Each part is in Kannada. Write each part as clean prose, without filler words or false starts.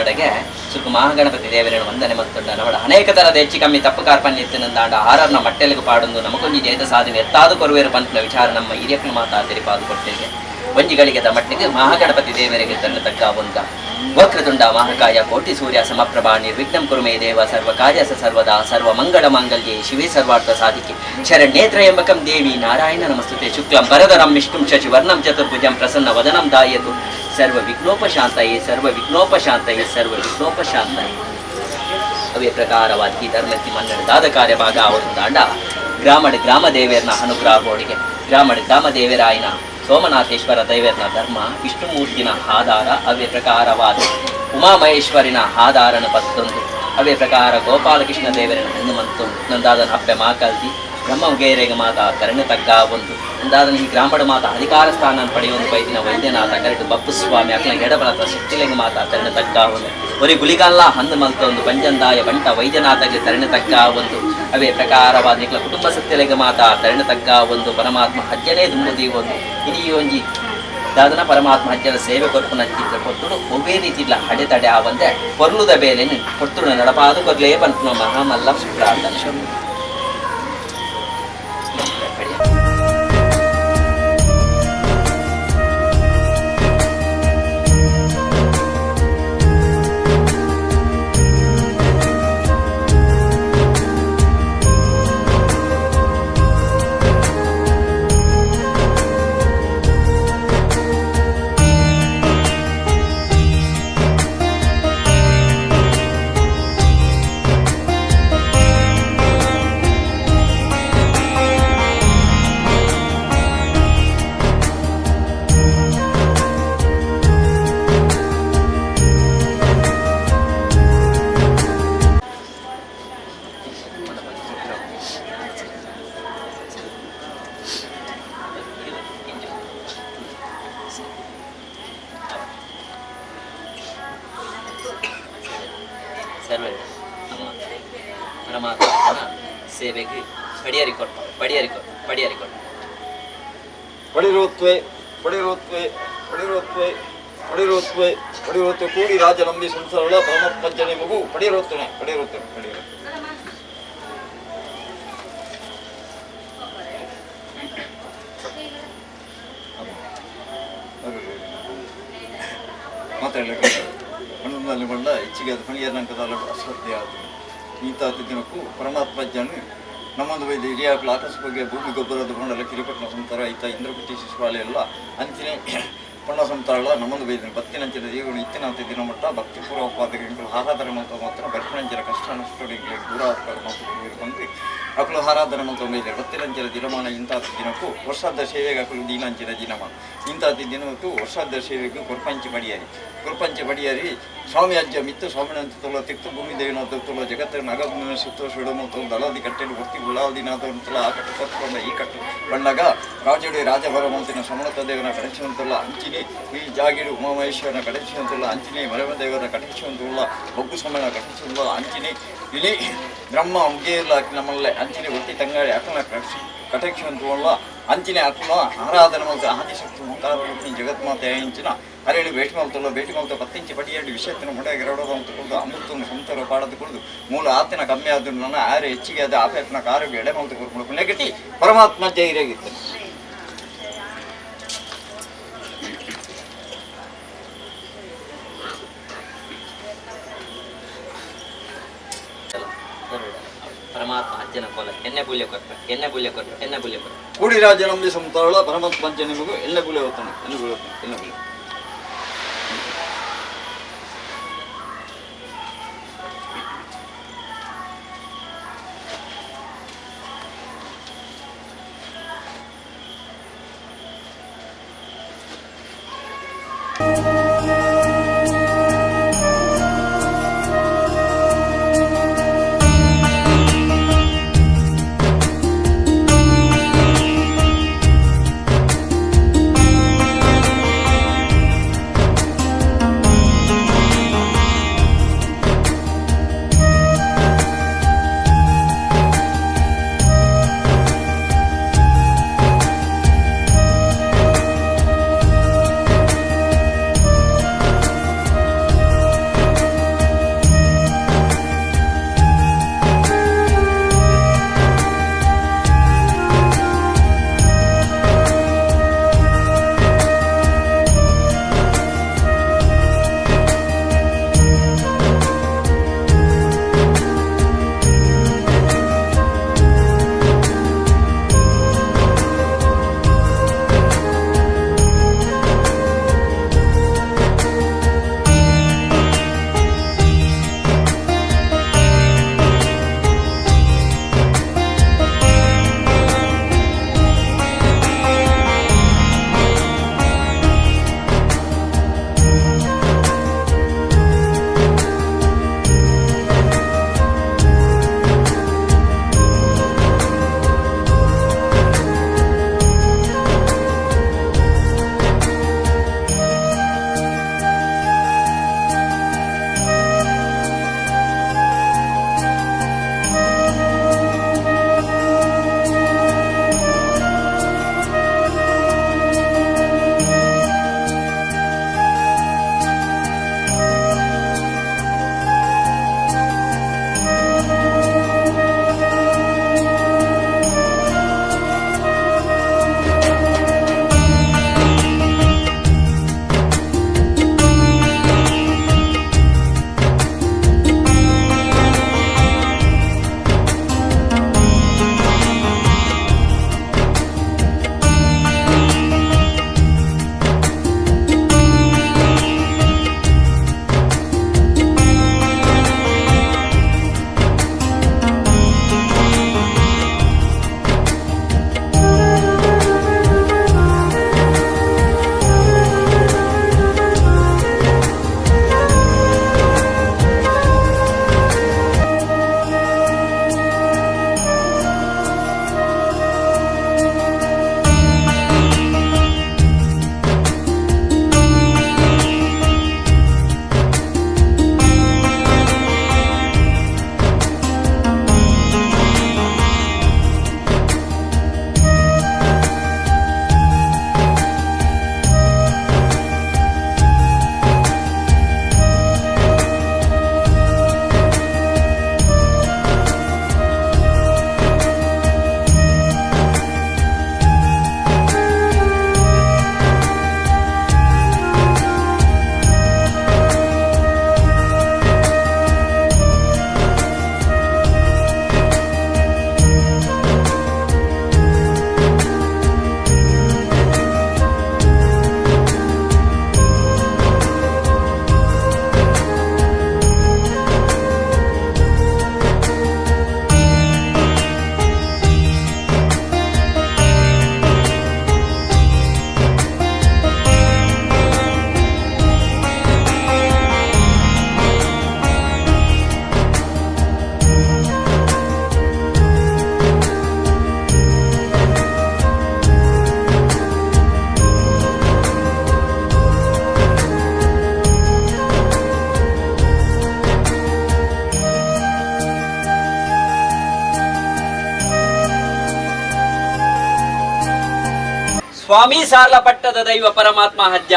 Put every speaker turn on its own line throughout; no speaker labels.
ಾಂಡಗೆ ಸುಖ ಮಹಾಗಣಪತಿ ದೇವರನ್ನು ವಂದನೆ ಮತ್ತು ನವಡ ಅನೇಕ ತರದ ಹೆಚ್ಚು ಕಮ್ಮಿ ತಪ್ಪು ಕಾರ್ಪಣ್ಯ ಎತ್ತಿನಂದಾಂಡ ಆರನ್ನ ಮಟ್ಟೆಲೆಗೆ ಪಾಡೊಂದು ನಮಗೊಂದು ಜೈತ ಸಾಧನೆ ಎತ್ತಾದು ಕೊರುವೇರು ಪಂತನ ವಿಚಾರ ನಮ್ಮ ಹಿರಿಯಪ್ಪನ ಮಾತಾಡಿರಿ ಪಾದು ಕೊಟ್ಟಿಗೆ ಒಂಜಿಗಳಿಗೆದ ಮಟ್ಟಿಗೆ ಮಹಾಗಣಪತಿ ದೇವರಿಗೆ ತನ್ನ ತಕ್ಕ ಒಂದ ವಕ್ರತುಂಡ ಮಹಾಕಾಯ ಕೋಟಿ ಸೂರ್ಯ ಸಮಪ್ರಭಾ ನಿರ್ವಿಘ್ನಂ ಕುರುಮೇ ದೇವ ಸರ್ವ ಕಾರ್ಯಸ ಸರ್ವದಾ ಸರ್ವ ಮಂಗಳ ಮಾಂಗಲ್ಯೆ ಶಿವೇ ಸರ್ವಾರ್ಥ ಸಾಧಿಕೆ ಶರಣ್ಯೇತ್ರ ಎಂಬಕಂ ದೇವಿ ನಾರಾಯಣ ನಮಸ್ತುತೆ ಶುಕ್ಲಂ ವರದರಂ ವಿಷ್ಣುಂ ಶಶಿವರ್ಣಂ ಚತುರ್ಭುಜಂ ಪ್ರಸನ್ನ ವದನಂ ದಾಯತು ಸರ್ವ ವಿಘ್ನೋಪಶಾಂತಯೇ ಸರ್ವ ವಿಘ್ನೋಪಶಾಂತಯೇ ಸರ್ವ ವಿಘ್ನೋಪಶಾಂತಯೇ ಅವೇ ಪ್ರಕಾರವಾಗಿ ಧರ್ಮಕ್ಕೆ ಮನ್ನಡದಾದ ಕಾರ್ಯಭಾಗ ಅವರುಂದಾಂಡ ಗ್ರಾಮ ದೇವೇರ್ನ ಅನುಗ್ರಹೋಡಿಗೆ ಗ್ರಾಮ ದೇವರಾಯನ ಸೋಮನಾಥೇಶ್ವರ ದೈವರ್ನ ಧರ್ಮ ವಿಷ್ಣುಮೂರ್ತಿನ ಆಧಾರ ಅವೇ ಪ್ರಕಾರವಾದ ಉಮಾಮಹೇಶ್ವರಿನ ಆಧಾರನ ಪತ್ತೊಂದು ಅವೇ ಪ್ರಕಾರ ಗೋಪಾಲಕೃಷ್ಣ ದೇವರಿನ ಹನುಮಂತೊಂದು ನಂದಾದನ ಹಬ್ಬೆ ಮಾಕಲ್ದಿ ಬ್ರಹ್ಮಗೇರೆಗೆ ಮಾತ ಕರಣೆ ತಗ್ಗ ಒಂದು ನಂದಾದನ ಈ ಗ್ರಾಮದ ಮಾತ ಅಧಿಕಾರ ಸ್ಥಾನ ಪಡೆಯುವ ಬೈದಿನ ವೈದ್ಯನಾಥ ಕರೆದು ಬಪ್ಪು ಸ್ವಾಮಿ ಅಕ್ಲ ಎಡಬಲತ ಶಕ್ತಿಲೆಗೆ ಮಾತ ಕರಣೆ ತಗ್ಗ ಒಂದು ಒರಿ ಗುಳಿಗಲ್ಲ ಹಂದು ಮಲ್ತೊಂದು ಪಂಜಂದಾಯ ಬಂಟ ವೈದ್ಯನಾಥಗೆ ತರಣೆ ತಗ್ಗ ಒಂದು ಅವೇ ಪ್ರಕಾರವಾದ ನಿಕ್ಲ ಕುಟುಂಬ ಸತ್ಯಲೆಗೆ ಮಾತ ತರಣೆ ತಗ್ಗ ಒಂದು ಪರಮಾತ್ಮ ಹಜ್ಜನೇ ದುಂಬುದಿ ಒಂದು ಇಡೀ ಒಂಜಿ ದಾದನ ಪರಮಾತ್ಮ ಹಜ್ಜನ ಸೇವೆ ಕೊಟ್ಟು ನಚ್ಚಿದ್ರೆ ಕೊಟ್ಟುಡು ಒಬ್ಬೇ ರೀತಿ ಇಲ್ಲ ಅಡೆತಡೆ ಆವಂದೆ ಕೊರ್ಲುದ ಬೇಲೆನು ಕೊಟ್ಟುಡು ನಡಪಾದು ಕೊರ್ಲೇ ಬಂತು ಮಹಾಮಲ್ಲ ಪ್ರಾರ್ಥನೆ ಪರಮಾತ್ಮನ ಸೇವೆಗೆ
ಪಡಿರುತ್ತವೆ ಕೂಡಿ ರಾಜ ನಂಬಿ ಸಂಸಾರ ಪರಮಪಂಚನೆ ಮಗು ಪಡಿರುತ್ತನೆ ಮಾತಾಡಲಿಕ್ಕೆ ಹಣ್ಣಲ್ಲಿ ಬಂದ ಹೆಚ್ಚಿಗೆ ಅದು ಪಣಿಯರ್ನಂಕದ ಅಶ್ರದ್ಧೆ ಆದವು ಈತಾದ ದಿನಕ್ಕೂ ಪರಮಾತ್ಮ ಜನ ನಮ್ಮದು ವೈದ್ಯ ಹಿರಿಯಾಕ್ಲ ಆಕಸ್ಮಿಕ ಭೂಮಿ ಗೊಬ್ಬರದ ಬಂಡಲ ಕಿರಿಪಟ್ಟಣ ಸಂತರ ಈತ ಇಂದ್ರಪತಿ ಶಿಶುಪಾಲೆ ಎಲ್ಲ ಅಂಚಿನ ಪಣ್ಣ ಸಂತಾಳ ನಮ್ಮದು ಬೈದಿನ ಬತ್ತಿನಂಚಿನ ದೇವರು ಇತ್ತಿನಂತೆ ದಿನ ಮಟ್ಟ ಭಕ್ತಿಪೂರ್ವಕವಾದ ಆರಾಧನೆ ಮತ್ತು ಮಾತ್ರ ಬತ್ತಿನಂಚಿನ ಕಷ್ಟ ನಷ್ಟಗಳಿಗೆ ದೂರ ಮತ್ತು ಬಂದು ಅಕಲು ಆರಾಧನೆ ಮತ್ತು ಬೈದರು ಬತ್ತಿನಂಚಿನ ದಿನಮಾನ ಇಂಥ ದಿನಕ್ಕೂ ವರ್ಷದ ಸೇವೆಗೆ ಅಕಲು ದೀನಂಚಿನ ದಿನಮಾನ ಇಂಥ ದಿನಕ್ಕೂ ವರ್ಷದ ಸೇವೆಗೂ ಗುರುಪಂಚ ಬಡಿಯಾರಿ ಸ್ವಾಮಿ ಅಜ್ಜ ಮಿತ್ತು ಸ್ವಾಮಿನಂತ ತೊಲ ತಿಕ್ತು ಭೂಮಿ ದೇವಿನಾಥ ತೊಲ ಜಗತ್ತಿನ ನಗರ ಸುತ್ತ ಸುಡು ಮತ್ತು ದಳದಿ ಕಟ್ಟೆಲು ಗೊತ್ತಿ ಗುಲಾದಿನಾಥ ಅಂತಲ ಆ ಕಟ್ಟು ಕಟ್ಕೊಂಡ ಈ ಕಟ್ಟು ಬಂದಾಗ ರಾಜುಡಿ ರಾಜಭರಮಂತಿನ ಸಮಣತ ದೇವನ ಕಡೆಸುವಂತಲ್ಲ ಅಂಚಿನಿ ಈ ಜಾಗಿಡು ಉಮಾಮಹೇಶ್ವರನ ಕಡೆಸುವಂತಲ್ಲ ಅಂಚಿನಿ ಮರಮ ದೇವರ ಕಡೆಸುವಂತಲ್ಲ ಬೊಗ್ಗು ಸಮಯನ ಕಡೆಸುವಂತ ಅಂಚಿನಿ ಇಲಿ ಬ್ರಹ್ಮ ಮುಗಿಯಲ್ಲ ನಮ್ಮಲ್ಲೇ ಅಂಚಿನಿ ಒತ್ತಿ ತಂಗಾಳಿ ಅಕ್ಕನ ಕಟಕ್ಷಿಸುವಂತಲ್ಲ ಅಂಚಿನಿ ಅಕ್ಕನ ಆರಾಧನೆ ಮತ್ತು ಆದಿಶಕ್ತಿ ಮುಂತಾದ ಜಗತ್ಮಾತೆ ಇಂಚಿನ ಅರೇಳು ಭೇಟಿ ಮಲ್ತ ಪತ್ತಿಂಚಿ ಪಟಿಯಾಡಿ ವಿಷಯത്തിന് ಮುಡಾಗಿರೋದು ಅಂತ ಕೊಡು ಅಮೃತವನ್ನು ಸಂತರ ಪಾಡದು ಕೊಡುದು ಮೂಲ ಆತನ ಕಮ್ಮಿ ಆದ್ರೂ ನನ್ನ ಆರೆ ಹೆಚ್ಚಿಗೆ ಆದ ಆಪೇತನ ಆರೋಗ್ಯ ಎಡೆ ಮಲ್ತ ಕೊಡ್ಬೇಕು ನೆಗಟಿ ಪರಮಾತ್ಮ ಜೈರಾಗಿತ್ತು.
ಪರಮಾತ್ಮ ಅಜ್ಜನ ಕೋಲ ಎಣ್ಣೆ ಬುಲ್ಯ ಕೊಟ್ಟು
ಕೂಡಿ ರಾಜ ನಂಬಿ ಸಂತಾಳ ಪರಮಾತ್ಮ ಅಜ್ಜ ನಿಮಗೂ ಎಣ್ಣೆ ಬುಲ್ಯ ಹೋಗ್ತಾನೆ ಎಣ್ಣೆ ಬುಲ್ಯ
ಸ್ವಾಮಿ ಸಾರ್ಲ ಪಟ್ಟದ ದೈವ ಪರಮಾತ್ಮ ಹಜ್ಜ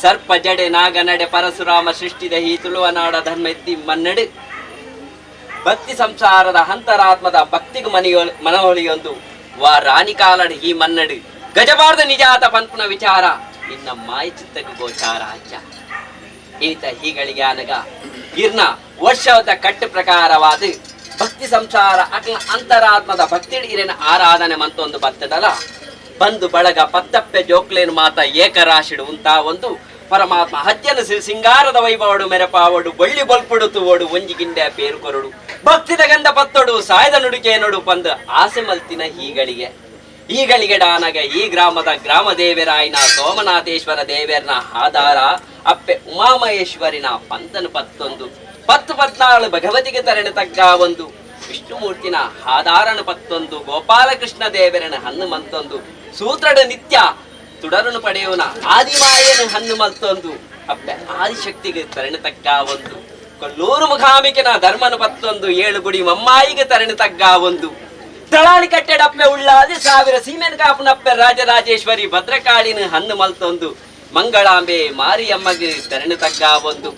ಸರ್ಪ ಜಡೆ ನಾಗ ನಡೆ ಪರಶುರಾಮ ಸೃಷ್ಟಿದ ಈ ತುಳುವನಾಡ ಧರ್ಮ ಎತ್ತಿ ಮನ್ನಡೆ ಭಕ್ತಿ ಸಂಸಾರದ ಅಂತರಾತ್ಮದ ಭಕ್ತಿಗೂ ಮನವೊಳಿಯೊಂದು ವಾ ರಾಣಿ ಕಾಲಡ್ ಈ ಮನ್ನಡು ಗಜಬಾರ್ದ ನಿಜಾತ ಪನ್ಪುನ ವಿಚಾರ ಇನ್ನ ಮಾಯ ಚಿತ್ತಗೂ ಗೋಚಾರ ಅಜ್ಜ ಈತ ಹೀಗಳಿಗೆ ಅನಗ ಇರ್ನ ವರ್ಷದ ಕಟ್ಟು ಪ್ರಕಾರವಾದ ಭಕ್ತಿ ಸಂಸಾರ ಅಕ್ಲ ಅಂತರಾತ್ಮದ ಭಕ್ತಿ ಇರೇನ ಆರಾಧನೆ ಮಂತೊಂದು ಬತ್ತದಲ್ಲ ಬಂದು ಬಳಗ ಪತ್ತಪ್ಪೆ ಜೋಕ್ಲೇನು ಮಾತ ಏಕರಾಶಿಡು ಉಂತಾ ಒಂದು ಪರಮಾತ್ಮ ಹಜ್ಜನ ಸಿಂಗಾರದ ವೈಭವಡು ಮೆರಪಾವಡು ಬಳ್ಳಿ ಬಲ್ಪಡುತ್ತು ಓಡು ಒಂಜಿ ಗಿಂಡೆ ಪೇರು ಕೊರಡು ಭಕ್ತಿದ ಗಂಧ ಪತ್ತೊಡು ಸಾಯದ ನುಡಿಕೆ ನೋಡು ಪಂದು ಆಸೆ ಮಲ್ತಿನ ಈಗಳಿಗೆ ಡಾನಗ ಈ ಗ್ರಾಮದ ಗ್ರಾಮ ದೇವರಾಯಿನ ಸೋಮನಾಥೇಶ್ವರ ದೇವರನ ಆಧಾರ ಅಪ್ಪೆ ಉಮಾಮಹೇಶ್ವರಿನ ಪಂತನು ಪತ್ತೊಂದು 14 ಭಗವತಿಗೆ ತರಣೆ ತಗ್ಗ ಒಂದು ವಿಷ್ಣುಮೂರ್ತಿನ ಆಧಾರನ ಪತ್ತೊಂದು ಗೋಪಾಲಕೃಷ್ಣ ದೇವರನ ಹಣ್ಣು ಮಂತೊಂದು ಸೂತ್ರಡ ನಿತ್ಯ ತುಡರನು ಪಡೆಯೋನ ಆದಿಮಾಯನ ಹಣ್ಣು ಮಲ್ತೊಂದು ಅಪ್ಪೆ ಆದಿಶಕ್ತಿಗೆ ತರಣೆ ತಗ್ಗ ಒಂದು ಕೊಲ್ಲೂರು ಮುಖಾಮಿಕೆನ ಧರ್ಮನು ಪತ್ತೊಂದು 7 ಗುಡಿ ಮಮ್ಮಾಯಿಗೆ ತರಣೆ ತಗ್ಗ ಒಂದು ತಳಾಳಿ ಕಟ್ಟೆಡಪ್ಪೆ ಉಳ್ಳಾದಿ 1000 ಸೀಮೆನ್ ಕಾಪುನಪ್ಪೆ ರಾಜರಾಜೇಶ್ವರಿ ಭದ್ರಕಾಳಿನ ಹಣ್ಣು ಮಲ್ತೊಂದು ಮಂಗಳಾಂಬೆ ಮಾರಿಯಮ್ಮಗೆ ತರಣೆ ತಗ್ಗ ಒಂದು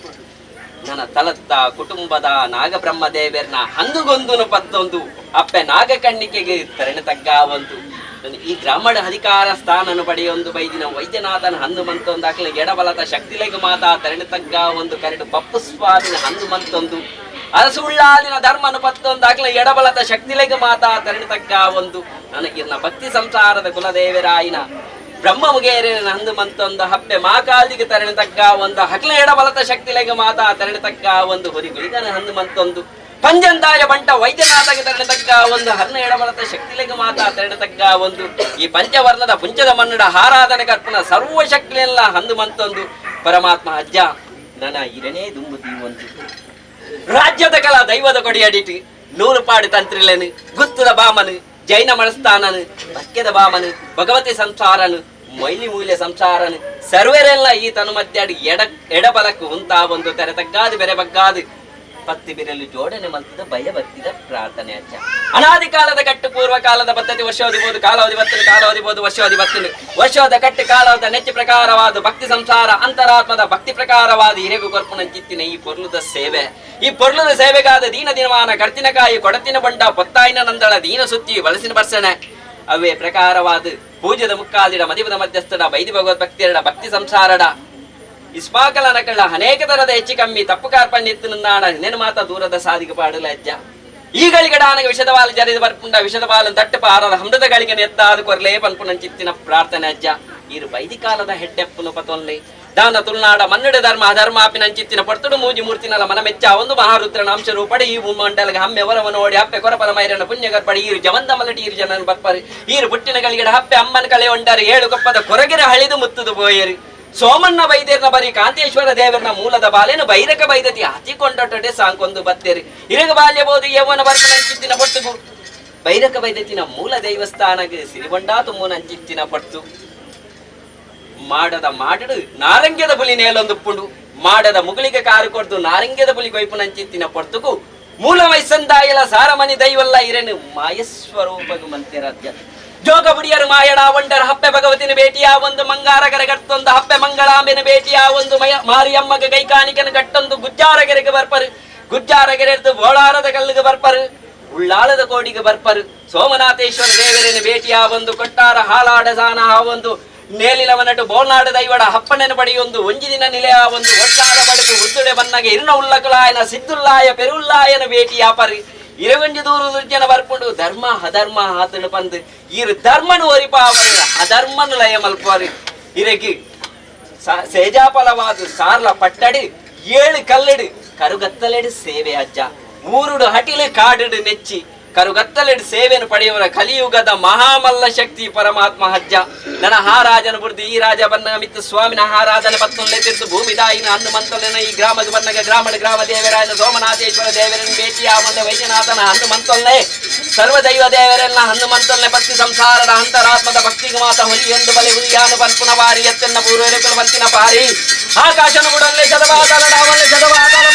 ನನ್ನ ತಲತ್ತ ಕುಟುಂಬದ ನಾಗಬ್ರಹ್ಮ ದೇವರನ ಹಂದುಗೊಂದು ಪತ್ತೊಂದು ಅಪ್ಪೆ ನಾಗಕಣ್ಣಿಕೆಗೆ ತರಣೆ ತಗ್ಗ ಒಂದು ಈ ಗ್ರಾಮದ ಅಧಿಕಾರ ಸ್ಥಾನನು ಪಡೆಯೊಂದು ಬೈದಿನ ವೈದ್ಯನಾಥನ ಹಂದು ಮಂತೊಂದು ಆಕಲೆ ಎಡಬಲದ ಶಕ್ತಿಲೆಗೆ ಮಾತಾ ತರಣೆ ತಗ್ಗ ಒಂದು ಕರೆಡು ಪಪ್ಪು ಸ್ವಾಮಿನ ಹಂದು ಮಂತೊಂದು ಅರಸುಳ್ಳಾದಿನ ಧರ್ಮನು ಪತ್ತೊಂದು ಆಕಲೆ ಎಡಬಲದ ಶಕ್ತಿಲೆಗೆ ಮಾತಾ ತರಣೆ ತಗ್ಗ ಒಂದು ನನಗಿರ್ನ ಭಕ್ತಿ ಸಂಸಾರದ ಕುಲದೇವರಾಯಿನ ಬ್ರಹ್ಮ ಮುಗೇರಿನ ಹಂದು ಮಂತೊಂದು ಹಪ್ಪೆ ಮಾಕಾಲಿಗೆ ತರಣೆ ತಗ್ಗ ಒಂದು ಹಕ್ಲೆ ಎಡಬಲದ ಶಕ್ತಿಲೆಗೆ ಮಾತಾ ತರಣೆ ತಗ್ಗ ಒಂದು ಹುರಿಗುಳಿಗನ ಹಂದು ಮಂತೊಂದು ಪಂಜಂದಾಯ ಬಂಟ ವೈದ್ಯನಾಥಗೆ ತರಣೆ ತಗ್ಗ ಒಂದು ಹರ್ನ ಎಡಬಲದ ಶಕ್ತಿಲೆಗೆ ಮಾತಾ ತರಣೆ ತಗ್ಗ ಒಂದು ಈ ಪಂಚವರ್ಣದ ಪುಂಚದ ಮನ್ನಡ ಆರಾಧನೆ ಕರ್ಪಣ ಸರ್ವ ಶಕ್ತಿಯೆಲ್ಲ ಹಂದು ಮಂತೊಂದು ಪರಮಾತ್ಮ ಅಜ್ಜ ನನ್ನ ಇರನೇ ದುಂಬುದಿ ಒಂದು ರಾಜ್ಯದ ಕಲ ದೈವದ ಕೊಡಿಯಡಿಟ್ಟು 100 ಪಾಡು ತಂತ್ರಿಲೆನು ಗುತ್ತದ ಬಾಮನು ಜೈನ ಮಳಸ್ಥಾನನು ಭಕ್ಯದ ಬಾಮನು ಭಗವತಿ ಸಂಸಾರನು ಮೈಲಿ ಮೂಲೆ ಸಂಸಾರನು ಸರ್ವರೆಲ್ಲ ಈ ತನು ಮಧ್ಯಾಡಿ ಎಡಬಲಕ್ಕೂ ಉಂತಾ ಒಂದು ತೆರೆ ತಗ್ಗಾದು ಬೆರೆ ಬಗ್ಗಾದು ಪತ್ತಿ ಬಿರಲು ಜೋಡಣೆ ಮಲ್ತದ ಭಯ ಭಕ್ತಿದ ಪ್ರಾರ್ಥನೆ ಅಜ್ಜ ಅನಾದಿ ಕಾಲದ ಕಟ್ಟು ಪೂರ್ವ ಕಾಲದ ಪದ್ಧತಿ ವರ್ಷೋದಿಬಹುದು ಕಾಲಾವಧಿ ಬತ್ತನು ಕಾಲಾವಧಿಬಹುದು ವರ್ಷೋಧಿ ಬತ್ತನು ವರ್ಷೋದ ಕಟ್ಟು ಕಾಲದ ನೆಚ್ಚ ಪ್ರಕಾರವಾದ ಭಕ್ತಿ ಸಂಸಾರ ಅಂತರಾತ್ಮದ ಭಕ್ತಿ ಪ್ರಕಾರವಾದ ಹಿರೇಗು ಕೊರ್ಪುನಂಚಿತ್ತಿನ ಈ ಪೊರ್ಲುದ ಸೇವೆ ಈ ಪೊರ್ಲುದ ಸೇವೆಗಾದ ದೀನ ದಿನಮಾನ ಕರ್ತಿನಕಾಯಿ ಕೊಡತಿನ ಬಂಡ ಪೊತ್ತಾಯಿನ ನಂದಳ ದೀನ ಸುತ್ತಿ ಬಳಸಿನ ಬರ್ಸನೆ ಅವೇ ಪ್ರಕಾರವಾದ ಪೂಜದ ಮುಕ್ಕಾದಿಡ ಮದಿಪದ ಮಧ್ಯಸ್ಥಡ ಬೈದಿ ಭಗವತ್ ಭಕ್ತಿಯರಡ ಭಕ್ತಿ ಸಂಸಾರಡ ಇಸ್ಮಾಕಲ ನಕಳ ಅನೇಕ ತರದ ಹೆಚ್ಚು ಕಮ್ಮಿ ತಪ್ಪು ಕಾರ್ಪಣ್ಯತ್ತು ನಾಡ ನೆನ ಮಾತ ದೂರದ ಸಾಧಿಗೆ ಪಾಡಲ ಅಜ್ಜ ಈಗಳಿಗೆ ಡಾನಗ ವಿಷದ ಬಾಲು ಜರಿದ ಬರ್ಪುಂಡ ವಿಷದ ಬಾಲು ತಟ್ಟಪ ಆರದ ಹಮ್ದದ ಗಳಿಗೆ ನೆತ್ತಾದ ಕೊರ್ಲೇ ಪನ್ಪುನಂಚಿತ್ತಿನ ಪ್ರಾರ್ಥನೆ ಅಜ್ಜ ಈರು ಬೈದಿ ಕಾಲದ ಹೆಡ್ಡೆಪ್ಪುನು ಪತೊನ್ಲೆ ದಾನ ತುಳುನಾಡ ಮನ್ನಡ ಧರ್ಮ ಅಧರ್ಮ ಆಪಿನಂಚಿತ್ತಿನ ಪರ್ತುಡು ಮೂಜಿ ಮೂರ್ತಿನಲ ಮನ ಮೆಚ್ಚ ಒಂದು ಮಹಾರುದ್ರನ ಅಂಶ ರೂಪಡಿ ಈ ಭೂಮಂಡಲಗ ಹಮ್ಮೆ ವರವ ನೋಡಿ ಹಪ್ಪೆ ಕೊರಪರ ಮೈರನ ಪುಣ್ಯಗರ್ಪಡಿ ಈರು ಜವಂದ ಮಲಟಿ ಈರು ಜನರು ಬರ್ಪರಿ ಈರು ಪುಟ್ಟಿನ ಗಳಿಗೆ ಹಪ್ಪೆ ಅಮ್ಮನ ಕಳೆ ಒಂಡರು 7 ಕೊಪ್ಪದ ಕೊರಗಿರ ಹಳಿದು ಮುತ್ತುದು ಬೋಯರಿ ಸೋಮಣ್ಣ ಬೈದೇರ್ನ ಬರಿ ಕಾಂತೇಶ್ವರ ದೇವರನ ಮೂಲದ ಬಾಲೇನು ಬೈರಕ ಬೈದತಿ ಹಚ್ಚಿಕೊಂಡೊಟ್ಟೆ ಸಾಂಕೊಂದು ಬತ್ತೇರಿ ಇರಗ ಬಾಲ್ಯಬಹುದು ಯೌವನ ಬರ್ಪನಂಚಿತ್ತಿನ ಪೊಟ್ಟುಗು ಬೈರಕ ಬೈದತಿನ ಮೂಲ ದೇವಸ್ಥಾನಗೆ ಸಿರಿಗೊಂಡಾ ತುಂಬುನಂಚಿತ್ತಿನ ಪಟ್ಟು ಮಾಡದ ಮಾಡುಡು ನಾರಂಗ್ಯದ ಬುಲಿ ನೇಲೊಂದು ಪುಂಡು ಮಾಡದ ಮುಗುಳಿಗೆ ಕಾರು ಕೊಡ್ದು ನಾರಂಗ್ಯದ ಬುಲಿ ಕೊಯ್ಪುನಂಚಿತ್ತಿನ ಪೊಟ್ಟುಗು ಮೂಲ ವಯಸ್ಸಂದಾಯಲ ಸಾರಮನಿ ದೈವಲ್ಲ ಇರೇನು ಮಾಯಸ್ವರೂಪಗು ಮಂತ್ಯರಾಧ್ಯ ಜೋಗ ಬುಡಿಯರು ಮಾಯಡ ಒಂಡರ ಹಪ್ಪೆ ಭಗವತಿನ ಭೇಟಿಯ ಒಂದು ಮಂಗಾರಗರ ಗಟ್ಟೊಂದು ಹಪ್ಪೆ ಮಂಗಳಾಂಬೆನ ಭೇಟಿಯ ಒಂದು ಮಾರಿಯಮ್ಮಗ ಕೈಕಾಣಿಕೆನ ಗಟ್ಟೊಂದು ಗುಜ್ಜಾರಗೆರೆಗೆ ಬರ್ಪರು ಗುಜ್ಜಾರಗೆರೆದು ಬೋಳಾರದ ಕಲ್ಲಿಗೆ ಬರ್ಪರು ಉಳ್ಳಾಳದ ಕೋಡಿಗೆ ಬರ್ಪರು ಸೋಮನಾಥೇಶ್ವರ ದೇವರಿನ ಭೇಟಿಯ ಒಂದು ಕೊಟ್ಟಾರ ಹಾಲಾಡ ಸಾನ ಒಂದು ನೇಲಿಲವನಟು ಬೋಲ್ನಾಡ ದೈವಡ ಹಪ್ಪಣೆನ ಪಡೆಯೊಂದು ಒಂಜಿ ದಿನ ನಿಲೆಯ ಒಂದು ಒಟ್ಟಾದ ಬಡಕು ಉದ್ದುಡೆ ಬನ್ನಗೆ ಇರ್ನ ಉಲ್ಲಕುಲಾಯನ ಸಿದ್ದುಲ್ಲಾಯ ಪೆರುಲ್ಲಾಯನ ಭೇಟಿಯ ಪರಿ ಇರವಂಜಿ ದೂರು ದುರ್ಜನ ಬರ್ಪುಂಡು ಧರ್ಮ ಅಧರ್ಮ ಆತನು ಪಂದು ಇರು ಧರ್ಮನು ಒರಿಪಾವನ ಅಧರ್ಮನು ಲಯ ಮಲ್ಪರಿ ಇರಗಿ ಸೇಜಾಫಲವಾದ ಸಾರ್ಲ ಪಟ್ಟಡಿ 7 ಕಲ್ಲಡು ಕರುಗತ್ತಲೆಡು ಸೇವೆ ಅಜ್ಜ ಊರುಡು ಹಟಿಲೆ ಕಾಡಿಡು ನೆಚ್ಚಿ ಕರುಗತ್ತಲೆಡು ಸೇವೆಯನ್ನು ಪಡೆಯುವರ ಕಲಿಯುಗದ ಮಹಾಮಲ್ಲ ಶಕ್ತಿ ಪರಮಾತ್ಮ ಅಜ್ಜ ನನ್ನ ಹಾರಾಜನ ಬುರ್ದಿ ಈ ರಾಜ ಬನ್ನ ಮಿತ್ತು ಸ್ವಾಮಿನ ಹಾರಾಧನೆ ಪತ್ತೊಂದು ತಿರ್ತು ಭೂಮಿ ತಾಯಿನ ಹಣ್ಣು ಮಂತೊಲ್ಲೆನ ಈ ಗ್ರಾಮದ ಬನ್ನಗ ಗ್ರಾಮ ದೇವರಾಯನ ಸೋಮನಾಥೇಶ್ವರ ದೇವರನ್ನು ಭೇಟಿಯ ಒಂದು ವೈದ್ಯನಾಥನ ಹಣ್ಣು ಮಂತೊಲ್ಲೆ ಸರ್ವದೈವ ದೇವರೆಲ್ಲ ಹಣ್ಣು ಮಂತೊಲ್ಲೆ ಭಕ್ತಿ ಸಂಸಾರದ ಅಂತರಾತ್ಮದ ಭಕ್ತಿಗೆ ಮಾತ ಹೊಲಿಯೊಂದು ಬಲೆ ಹುಲಿಯಾನು ಪನ್ಪುನ ಬಾರಿ ಎತ್ತನ್ನ ಪೂರ್ವರೆಕಲು ಬಂತಿನ ಪಾರಿ ಆಕಾಶನು ಬಿಡಲ್ಲೇ ಶತವಾದಲ ಡಾವಲೆ ಶತವಾದಲ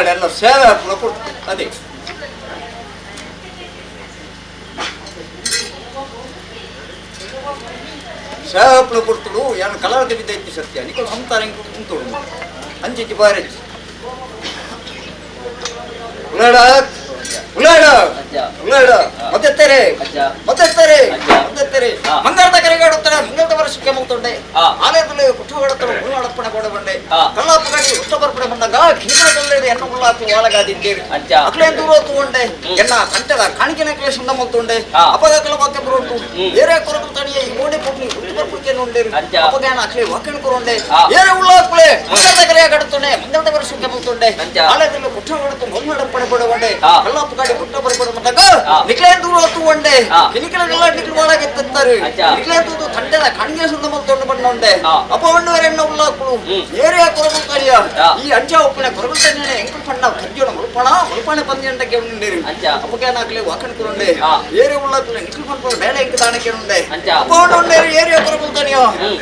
ಎಲ್ಲ ಸೇವೆ ಹಾಕಲು ಕೊಡ್ತು ಅದೇ ಸೇವೆ ಹಾಕಲು ಕೊಡ್ತಳು ಏನು ಕಲರದ ಬಿದ್ದೈತಿ ಸತ್ಯ ನಿಖಲ್ ಸಂತಾರ ಹಿಂಗೆ ಕುಂತೋಡು ಅಂಚಿಚ್ಚಿ ಬಾರಿ ಉಳ್ಳಾಡ ಉಳ್ಳಾಡ ಉಳ್ಳಾಡ ಮತ್ತೆತ್ತಾರೆ ಮತ್ತೆತ್ತಾರೆ ಮತ್ತೆತ್ತಾರೆ ಮಂಗಳದ ಕರೆಗಾಡುತ್ತಾರೆ ಮಂಗಳದ ವರ್ಷಕ್ಕೆ ಮುಗ್ತೊಂಡೆ ಆಲಯದಲ್ಲಿ ಕುಟ್ಟುಗಾಡುತ್ತಾರೆ ಮುಳುಗಾಡಪ್ಪಣೆ ಕೊಡಬಂಡೆ ಕಳ್ಳಾಪಗಾಡಿ ಉತ್ತಪರ್ಪಣೆ ಬಂದಾಗ ಕಿಂಗಡಗಲ್ಲದೆ ಎನ್ನ ಮುಳ್ಳಾಕಿ ವಾಳಗಾದಿದ್ದೇರಿ ಅಕ್ಲೇನ್ ದೂರ ತಗೊಂಡೆ ಎನ್ನ ಕಂಟದ ಕಾಣಿಕೆನ ಕ್ಲೇಶಂದ ಮುಗ್ತೊಂಡೆ ಅಪಗಕಲ ವಾಕ್ಯ ಬರುಂಟು ಬೇರೆ ಕೊರಕು ತಣಿಯ ಓಡಿ ಪುಟ್ನಿ ಉತ್ತಪರ್ಪಣೆ ನೋಂಡೇರಿ ಅಪಗಾನ ಅಕ್ಲೇ ವಾಕ್ಯನ ಕೊronde ಏರೆ ಉಳ್ಳಾಕಲೆ ಮಂಗಳದ ಕರೆಗಾಡುತ್ತಾನೆ ಮಂಗಳದ ವರ್ಷಕ್ಕೆ ಮುಗ್ತೊಂಡೆ ಆಲಯದಲ್ಲಿ ಕುಟ್ಟುಗಾಡುತ್ತ ಮುಳುಗಾಡಪ್ಪಣೆ ಕೊಡಬಂಡೆ ಕಳ್ಳಾಪಗಾಡಿ ಉತ್ತಪರ್ಪಣೆ ಬಂದಾಗ ನಿಕ್ಲೇನ್ ದೂರ ತಗೊಂಡೆ ಕಿನಿಕಲಗಲ್ಲ ನಿಕ್ಲು ವಾಳಗೆತ್ತಾರೆ ನಿಕ್ಲೇನ್ ದೂರ ಕಂಟದ ಕಾಣಿಕೆ ಸಂದ ಮುಗ್ತೊಂಡೆ ಬಂಡೊಂಡೆ ಅಪವಣ್ಣು ಎನ್ನ ಉಳ್ಳಾಕಲು ಏರಿಯ ಕೊರಕು ತಣಿಯ ಈ ಅಂಚ ಒಪ್ಪನೆ ಕೊರಕು ತಣಿಯ ಎಂಕು ಪಣ್ಣ ಕಜ್ಜೋಣ ಮುಲ್ಪಣೆ ಪಂದ್ಯಂಡಕ್ಕೆ ಉಂಡೇರಿ ಅಪಗಾನಾಕ್ಲೆ ವಾಕಣ ಕೊronde ಏರಿಯ ಉಳ್ಳಾಕಲೆ ನಿಕ್ಲು ಪಣ್ಣ ಬೇಳೆ ಎಂಕು ದಾಣಕ್ಕೆ ಉಂಡೆ ಅಪವಣ್ಣು ಉಂಡೇರಿ ಏರಿಯ ಕೊರಕು ತಣಿಯ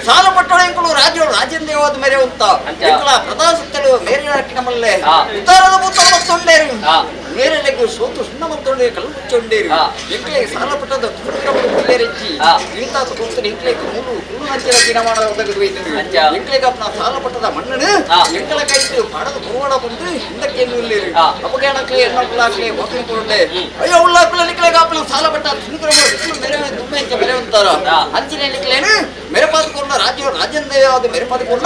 ಸಾಲ ಪಟ್ಟಣ ಎಂಕುಲು ರಾಜೇಂದ್ರ ದೇವಾದ ಮೇರೆ ಅಂತ ಎಂಕಲ ಪ್ರದಾಸತ್ತಲು ಮೇರೆ ಹಾಕಿನ ಮಲ್ಲೆ ಉತ್ತರದ ಮುತ್ತಲ ಮತ್ತೊಂಡೇರಿ ಮೇರೆಲೆಗೂ ಸೋತು ಸುಣ್ಣ ಮತ್ತೊಂಡೆ ಕಲ್ಲು ಮುಚ್ಚೊಂಡೇರಿ ಎಂಕ್ಲೆಗೆ ಸಾಲ ಪಟ್ಟದ ತುಡುಕರೆಚ್ಚಿ ಇಂತಾತ ಕೂತರೆ ಎಂಕ್ಲೆಗೆ ಮೂರು ಅಂಚೆಲ ದಿನಮಾನ ಒದಗದು ಹೋಯ್ತು ಎಂಕ್ಲೆಗೆ ಅಪ್ಪನ ಸಾಲ ಪಟ್ಟದ ಮಣ್ಣನು ಎಂಕಲ ಕೈತು ಪಾಡದ ಗೋವಾಡ ಬಂದು ಹಿಂದಕ್ಕೆ ಇಲ್ಲಿರಿ ಅಪಗಾನಕ್ಕೆ ಎಣ್ಣಕ್ಲಾಕ್ಲೆ ವಾಕಣ ಕೊronde ಅಯ್ಯೋ ಉಳ್ಳಾಕಲೆ ನಿಕ್ಲೆಗೆ ಅಪ್ಪನ ಸಾಲ ಪಟ್ಟ ತುಡುಕರೆ ಮೇರೆ ದುಮ್ಮೆ ಅಂತ ಬೆಲೆ ಅಂತಾರ ಅಂಚಿನ ನಿಕ್ಲೇನು मेरे पास कोण राजेंद्र याद मेरे पास कोण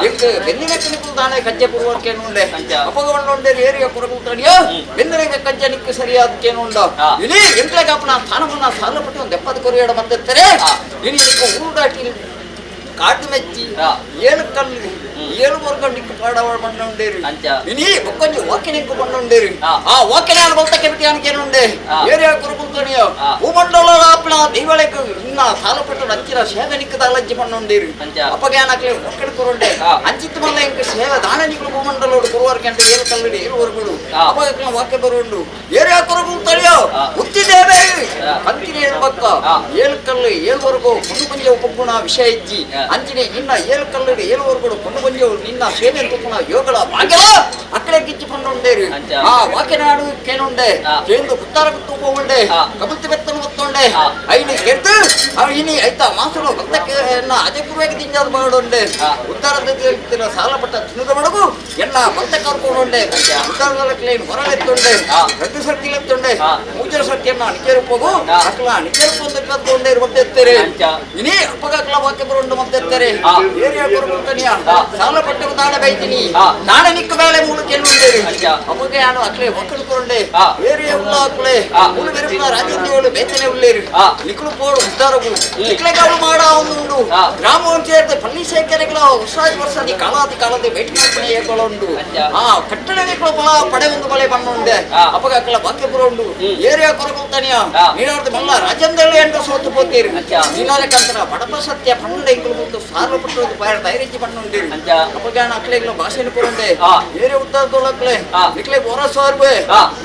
एक बेन्निने कनिकु दाणे कज्जे पुरवके नुंडे अपगवन्नुंडे ಏರಿಯ ಕೊರಗುತ್ತಣಿಯ ಬೆನ್ನಿಗೆ ಕಜ್ಜೆ ನಿಕ್ಕೆ ಸರಿಯಾದ ಕೇನುಂಡ ಇಲ್ಲಿ ಎಂಟ್ಲೆಗೆ ಅಪ್ಪನ ಸ್ಥಾನವನ್ನ ಸಾಲ ಪಟ್ಟು ಒಂದು 70 ಕೊರಿಯಡ ಬಂದಿರ್ತಾರೆ ಇನಿ ನಿಕ್ಕೆ ಊರುದಾಟಿ ಕಾಟು ಮೆಚ್ಚಿ ಏಳು ಕಲ್ಲು ಏಳು ವರ್ಗ ನಿಕ್ಕು ಪಾಡವ ಬಂಡೊಂಡೇರಿ ಇನಿ ಒಕ್ಕೊಂಜಿ ವಾಕ್ಯ ನಿಕ್ಕು ಬಂಡೊಂಡೇರಿ ಆ ವಾಕ್ಯನೇ ಅನುಭವಕ್ಕೆ ಬಿಟ್ಟು ಅನ್ಕೇನುಂಡೆ ಏರಿಯ ಕೊರಗುತ್ತಣಿಯ ಭೂಮಂಡಲದ ಅಪ್ಪನ ದೀವಳೆಗೆ ಇನ್ನ ಸಾಲ ಪಟ್ಟು ಹಚ್ಚಿರ ಸೇವೆ ನಿಕ್ಕದ ಅಲಜ್ಜಿ ಬಂಡೊಂಡೇರಿ ಅಪಗಾನಕ್ಕೆ ಒಕ್ಕಡ ಕೊronde ಅಂಚಿತ್ ಮಲ್ಲ ಎಂಕ ಸೇವೆ ದಾನ ನಿಕ್ಕು ಭೂಮಂಡಲೋಡು ಕೊರುವರ್ಕೆ ಅಂತ ಏಳು ಕಲ್ಲಡಿ ಏಳು ವರ್ಗಗಳು ಅಪಗಕ್ಕೆ ವಾಕ್ಯ ಬರೋಂಡು ಏರಿಯ ಕೊರಗುತ್ತಣಿಯ ಉತ್ತಿದೇವೆ ಕಂತಿನ ಹೇಳ್ಬಕ್ಕ ಏಳು ಕಲ್ಲು ಏಳು ವರ್ಗ ಕೊಂಡು ಪಂಜ ಉಪಗುಣ ವಿಷಯ ಇಜ್ಜಿ ಅಂಚಿನ ಇನ್ನ ಏಳು ಕಲ್ಲಡಿ ಏಳು ವರ್ಗಗಳು ಕೊಂಡು ಪಂಜ ನಿನ್ನ ಸೇವೆ ತುಪ್ಪುಣ ಯೋಗಳ ಭಾಗ್ಯ ಅಕ್ಕಡೆ ಕಿಚ್ಚಿ ಬಂಡೊಂಡೇರಿ ಆ ವಾಕ್ಯನಾಡು ಕೇನುಂಡೆ ಕೇಂದು ಕುತ್ತಾರ ಕುತ್ತುಕೊಂಡೆ ಕಬಲ್ತಿ ಬೆತ್ತಲು ಹೊತ್ತೊಂಡೆ ಐನಿ ಕೆತ್ತು ಇನಿ ಐತ ಮಾಸಲು ಭಕ್ತಕ್ಕೆ ಅಜಪೂರ್ವಕ್ಕೆ ದಿಂಜಾದ ಮಾಡೊಂಡೆ ಉತ್ತರದ ಸಾಲ ಪಟ್ಟ ತಿನ್ನದ ಮಡಗು ಎನ್ನ ಭಕ್ತ ಕರ್ಕೊಂಡೊಂಡೆ ಉತ್ತರದ ಕ್ಲೇನ್ ಹೊರಗೆತ್ತೊಂಡೆ ರದ್ದು ಸರ್ತಿಲೆತ್ತೊಂಡೆ ಪೂಜಾ ಸರ್ತಿಯನ್ನ ನಿಜರೂಪಗು ಅಕ್ಲ ನಿಜರೂಪದ ಕತ್ಕೊಂಡೆ ಮತ್ತೆತ್ತರೆ ಇನಿ ಅಪ್ಪಗಕ್ಲ ವಾಕ್ಯ ಬರೋಂಡು ಮತ್ತೆತ್ತರೆ ಏರಿಯ ಕೊರಗುತ್ತಣಿಯ ಸಾಲ ಪಟ್ಟು ದಾಣ ಬೈತೀನಿ ದಾಣ ನಿಕ್ಕ ಬೇಳೆ ಮೂಲ ಕೇಳುಂಡೇರಿ ಅಪ್ಪಗೆ ನಾನು ಅಕ್ಲೆ ಒಕ್ಕಲು ಕೊronde ಏರಿಯ ಉಳ್ಳಾಕಲೆ ಮೂಲ ಬೆರುಪ ರಾಜೇಂದ್ರಗಳು ಬೇಚನೆ ಉಳ್ಳೇರಿ ನಿಕ್ಲು ಪೋಡು ಉದ್ದಾರಗು ನಿಕ್ಲೆಗಳು ಮಾಡ ಒಂದು ಗ್ರಾಮ ಪಂಚಾಯತ್ ಪಲ್ಲಿ ಸೇಕರೆಗಳ ವರ್ಷಾದಿ ಕಾಲಾದಿ ಭೇಟಿ ಮಾಡ್ತಾನೆ ಏಕೊಳ್ಳೊಂಡು ಆ ಕಟ್ಟಡ ನಿಕ್ಲು ಬಲ ಪಡೆ ಒಂದು ಬಲೆ ಬಣ್ಣುಂಡೆ ಅಪ್ಪಗಕ್ಲ ವಾಕ್ಯ ಬರೋಂಡು ಏರಿಯ ಕೊರಗುತ್ತಣಿಯ ನೀನಾರ್ದ ಮಲ್ಲ ರಾಜೇಂದ್ರಗಳು ಎಂಟು ಸೋತು ಹೋಗ್ತೀರಿ ನೀನಾಲೆ ಕಂತರ ಬಡಪ ಸತ್ಯ ಪಣ್ಣುಂಡೆ ಇಂಕಲು ಮುತ್ತು ಸಾಲ ಪಟ್ಟು ಬಾಯರ್ ತೈರಿಚ್ಚಿ ಬಣ್ಣುಂಡೇರಿ ಅಪ್ಪಗಾನ ಅಕ್ಲೆಗಳು ಭಾಷೆನ ಕೊronde ಏರಿಯ ಉದ್ದಾರದೊಳಕ್ಲೆ ನಿಕ್ಲೆ ಬೋರ ಸಾರ್ವೆ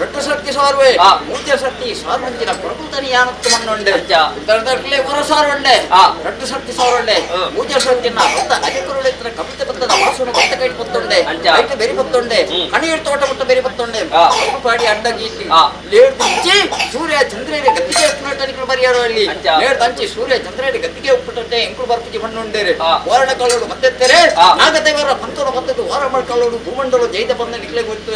ರಟ್ಟು ಶಕ್ತಿ ಸಾರ್ವೆ ಮೂರ್ತಿಯ ಶಕ್ತಿ ಸಾರ್ವಂಚಿನ ಕೊರಗುತ್ತಣಿಯ ಅನ್ನತ್ತು ಮಣ್ಣುಂಡೆ ಉದ್ದಾರದಕ್ಲೆ ಬೋರ ಸಾರ್ವಂಡೆ ರಟ್ಟು ಶಕ್ತಿ ಸಾರ್ವಂಡೆ ಮೂರ್ತಿಯ ಶಕ್ತಿಯನ್ನ ಭಕ್ತ ಅಜಕರುಳೆತ್ತರ ಕವಿತೆ ಬತ್ತದ ವಾಸನ ಭಕ್ತ ಕೈಟ್ ಬತ್ತೊಂಡೆ ಐಟು ಬೆರಿ ಬತ್ತೊಂಡೆ ಕಣಿಯರ್ ತೋಟ ಮುಟ್ಟ ಬೆರಿ ಬತ್ತೊಂಡೆ ಪಾಡಿ ಅಡ್ಡ ಗೀತಿ ಲೇಡ್ ತಂಚಿ ಸೂರ್ಯ ಚಂದ್ರನ ಗದ್ದಿಗೆ ಉಪ್ಪುಟನಿಗಳು ಬರಿಯಾರು ಅಲ್ಲಿ ಲೇಡ್ ತಂಚಿ ಸೂರ್ಯ ಚಂದ್ರನ ಗದ್ದಿಗೆ ಉಪ್ಪುಟಂತೆ ಎಂಕುಳು ಬರ್ಪಿಜಿ ಮಣ್ಣುಂಡೇರೆ ವಾರಣ ಕಲ್ಲೋಡು ಮತ್ತೆತ್ತರೆ ನಾಗದೇವರ ಪಂತೋಡ ಮತ್ತದು ವಾರ ಮಾಡ್ಕೊಳ್ಳೋಡು ಭೂಮಂಡಲ ಜೈತ ಬಂದ ನಿಕ್ಲೆ ಗೊತ್ತು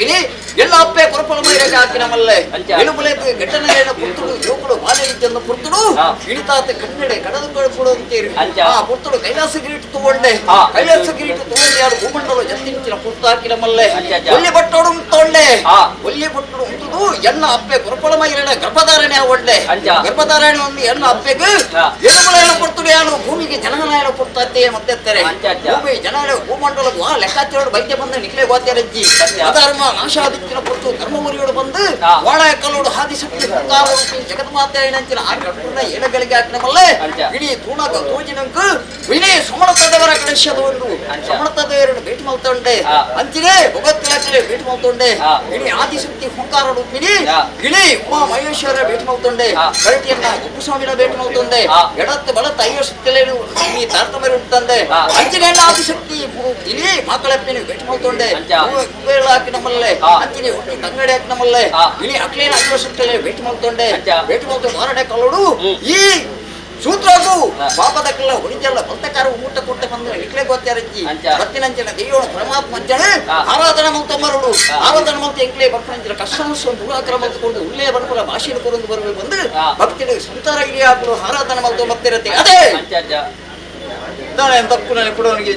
ಇನಿ ಎಲ್ಲ ಅಪ್ಪೆ ಕೊರಪಲ ಬೈರಕ ಹಾಕಿನ ಮಲ್ಲೆ ಎಳುಬಲೆ ಗಟ್ಟನೆಯ ಪುರ್ತುಡು ಯೋಕುಡು ಬಾಲೆರಿದ್ದನ್ನು ಪುರ್ತುಡು ಇಳಿತಾತ ಕನ್ನಡೆ ಕಡದು ಕೊಡು ಅಂತೀರಿ ಆ ಪುರ್ತುಡು ಕೈಲಾಸ ಕಿರೀಟ ತಗೊಂಡೆ ಕೈಲಾಸ ಕಿರೀಟ ತಗೊಂಡೆ ಯಾರು ಭೂಮಂಡಲ ಜತ್ತಿಂಚಿನ ಪುರ್ತು ಹಾಕಿನ ಮಲ್ಲೆ ಒಳ್ಳೆ ಬಟ್ಟೋಡು ಮುತ್ತೊಂಡೆ ಒಳ್ಳೆ ಬಟ್ಟೋಡು ಮುತ್ತುದು ಎನ್ನ ಅಪ್ಪೆ ಕೊರಪಲ ಮೈರಣ ಗರ್ಭಧಾರಣೆ ಒಳ್ಳೆ ಗರ್ಭಧಾರಣೆ ಒಂದು ಎನ್ನ ಅಪ್ಪೆಗೆ ಎಳುಬಲೆಯ ಪುರ್ತುಡು ಯಾರು ಭೂಮಿಗೆ ಜನಗಣಾಯನ ಪುರ್ತಾತೆ ಮತ್ತೆತ್ತರೆ ಭೂಮಿ ಜನ ಭೂಮಂಡಲ ಲೆಕ್ಕಾಚಾರ ಬೈದ್ಯ ಬಂದ ನಿಕ್ಲೆ ಗೋತ್ಯರಜ್ಜಿ ಅಧರ್ಮ ನಾಶಾದಿತ್ತಿನ ಪುರ್ತು ಧರ್ಮಮುರಿಯೋಡು ಬಂದು ವಾಳ ಕಲ್ಲೋಡು ಹಾದಿಸಕ್ತಿ ಜಗನ್ಮಾತೆ ಏನಂಚಿನ ಆ ಕಟ್ಟಡ ಎಡಗಳಿಗೆ ಹಾಕಿನ ಮಲ್ಲೆ ಇಡೀ ತೂಣಗ ತೋಜಿನಂಕ ವಿನಯ ಸಮಣತದವರ ಕಳಿಸದ ಒಂದು ಸಮಣತದವರನ್ನು ಭೇಟಿ ಮಾಡ್ತೊಂಡೆ ಅಂಚಿನೇ ಭಗವತ್
ದಾಖಲೆ ಭೇಟಿ ಮಾಡ್ತೊಂಡೆ ಇಡೀ ಆದಿಶಕ್ತಿ ಹುಂಕಾರ ರೂಪಿಣಿ ಇಡೀ ಉಮಾ ಮಹೇಶ್ವರ ಭೇಟಿ ಮಾಡ್ತೊಂಡೆ ಕರಟಿಯನ್ನ ಗುಪ್ಪುಸ್ವಾಮಿನ ಭೇಟಿ ಮಾಡ್ತೊಂಡೆ ಎಡತ್ತು ಬಲತ್ತ 5 ಶಕ್ತಿಗಳು ಈ ತಾರತಮ್ಯ ಉಂಟಂದೆ ಅಂಚಿನ ಆದಿಶಕ್ತಿ ಇಡೀ ಮಕ್ಕಳಪ್ಪಿನ ಭೇಟಿ ಮಾಡ್ತೊಂಡೆ ಹಾಕಿ ನಮ್ಮಲ್ಲೇ ಅಂಚಿನ ಹುಟ್ಟಿ ತಂಗಡಿ ಹಾಕಿ ನಮ್ಮಲ್ಲೇ ಇಡೀ ಅಕ್ಲೇನ 5 ಶಕ್ತಿಗಳು ಭೇಟಿ ಮಾಡ್ತೊಂಡೆ ಭೇಟಿ ಮಾಡ್ಕೊಂಡು ಮಾರಾಟ ಕಲ್ಲೋಡು ಈ ಸೂತ್ರಗೂ ಪಾಪದಕ್ಕೆಲ್ಲ ಹೊಡಿಜಲ್ಲ ಬಂತಕಾರ ಊಟ ಕೊಟ್ಟ ಬಂದ್ರೆ ನಿಕ್ಲೆ ಗೊತ್ತಾರಜ್ಜಿ ಬತ್ತಿನಂಚಿನ ದೈವನ ಪರಮಾತ್ಮ ಅಂಚನೆ ಆರಾಧನಾ ಮಂತ್ರ ಮರಡು ಆರಾಧನಾ ಮಂತ್ರ ಎಂಕ್ಲೆ ಬರ್ತಂಚಿನ ಕಷ್ಟ ದುರಾಕ್ರಮ ಮಂತ್ಕೊಂಡು ಉಳ್ಳೆಯ ಬಡಪಲ ಭಾಷೆನ ಕೊರೊಂದು ಬರಬೇಕು ಬಂದು ಭಕ್ತಿಗೆ ಸಂತಾರ ಇಡಿ ಹಾಕಲು ಆರಾಧನಾ ಮಂತ್ರ ಬರ್ತಿರತ್ತೆ ಅದೇ ನಾಳೆ ತಪ್ಪು ನನಗೆ ಕೊಡೋನಿಗೆ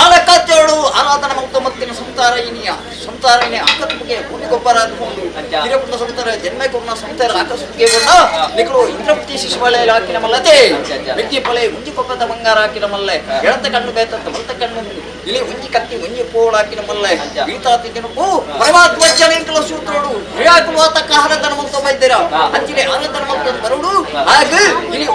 ಆಲಕತ್ತೇಳು ಆರಾಧನಾ ಮಂತ್ರ ಮತ್ತಿನ ಸಂತಾರಣಿಯ ಆಕತ್ಮಿಗೆ ಭೂಮಿ ಗೊಬ್ಬರ ಅಂದ್ಕೊಂಡು ಹಿರಪುಟ್ಟ ಸಂತಾರ ಜನ್ಮ ಕೊರ್ನ ಸಂತಾರ ಆಕಸ್ಮಿಗೆ ಕೊಂಡ ನಿಕಲು ಇಂದ್ರಪತಿ ಶಿಶುಬಳೆ ಹಾಕಿನ ಮಲ್ಲತೆ ಬೆಕ್ಕಿ ಪಳೆ ಮುಂಜಿ ಕೊಪ್ಪದ ಬಂಗಾರ ಹಾಕಿನ ಮಲ್ಲೆ ಎಳತ ಕಣ್ಣು ಬೇತಂತ ಮಲ್ತ ಕಣ್ಣು ಇಲ್ಲಿ ಮುಂಜಿ ಕತ್ತಿ ಮುಂಜಿ ಪೋಳ ಹಾಕಿನ ಮಲ್ಲೆ ಈತಾತಿ ದಿನಕ್ಕೂ ಪರಮಾತ್ಮ ಜನಿಂಕಲ ಸೂತ್ರೋಡು ಹಿರಾಕಲು ಆತಕ್ಕ ಆರಾಧನಾ ಮಂತ್ರ ಬೈದ್ದೀರ ಅಂಚಿಲೆ ಆರಾಧನಾ ಮಂತ್ರ ಬರೋಡು ಆಗ ಇಲ್ಲಿ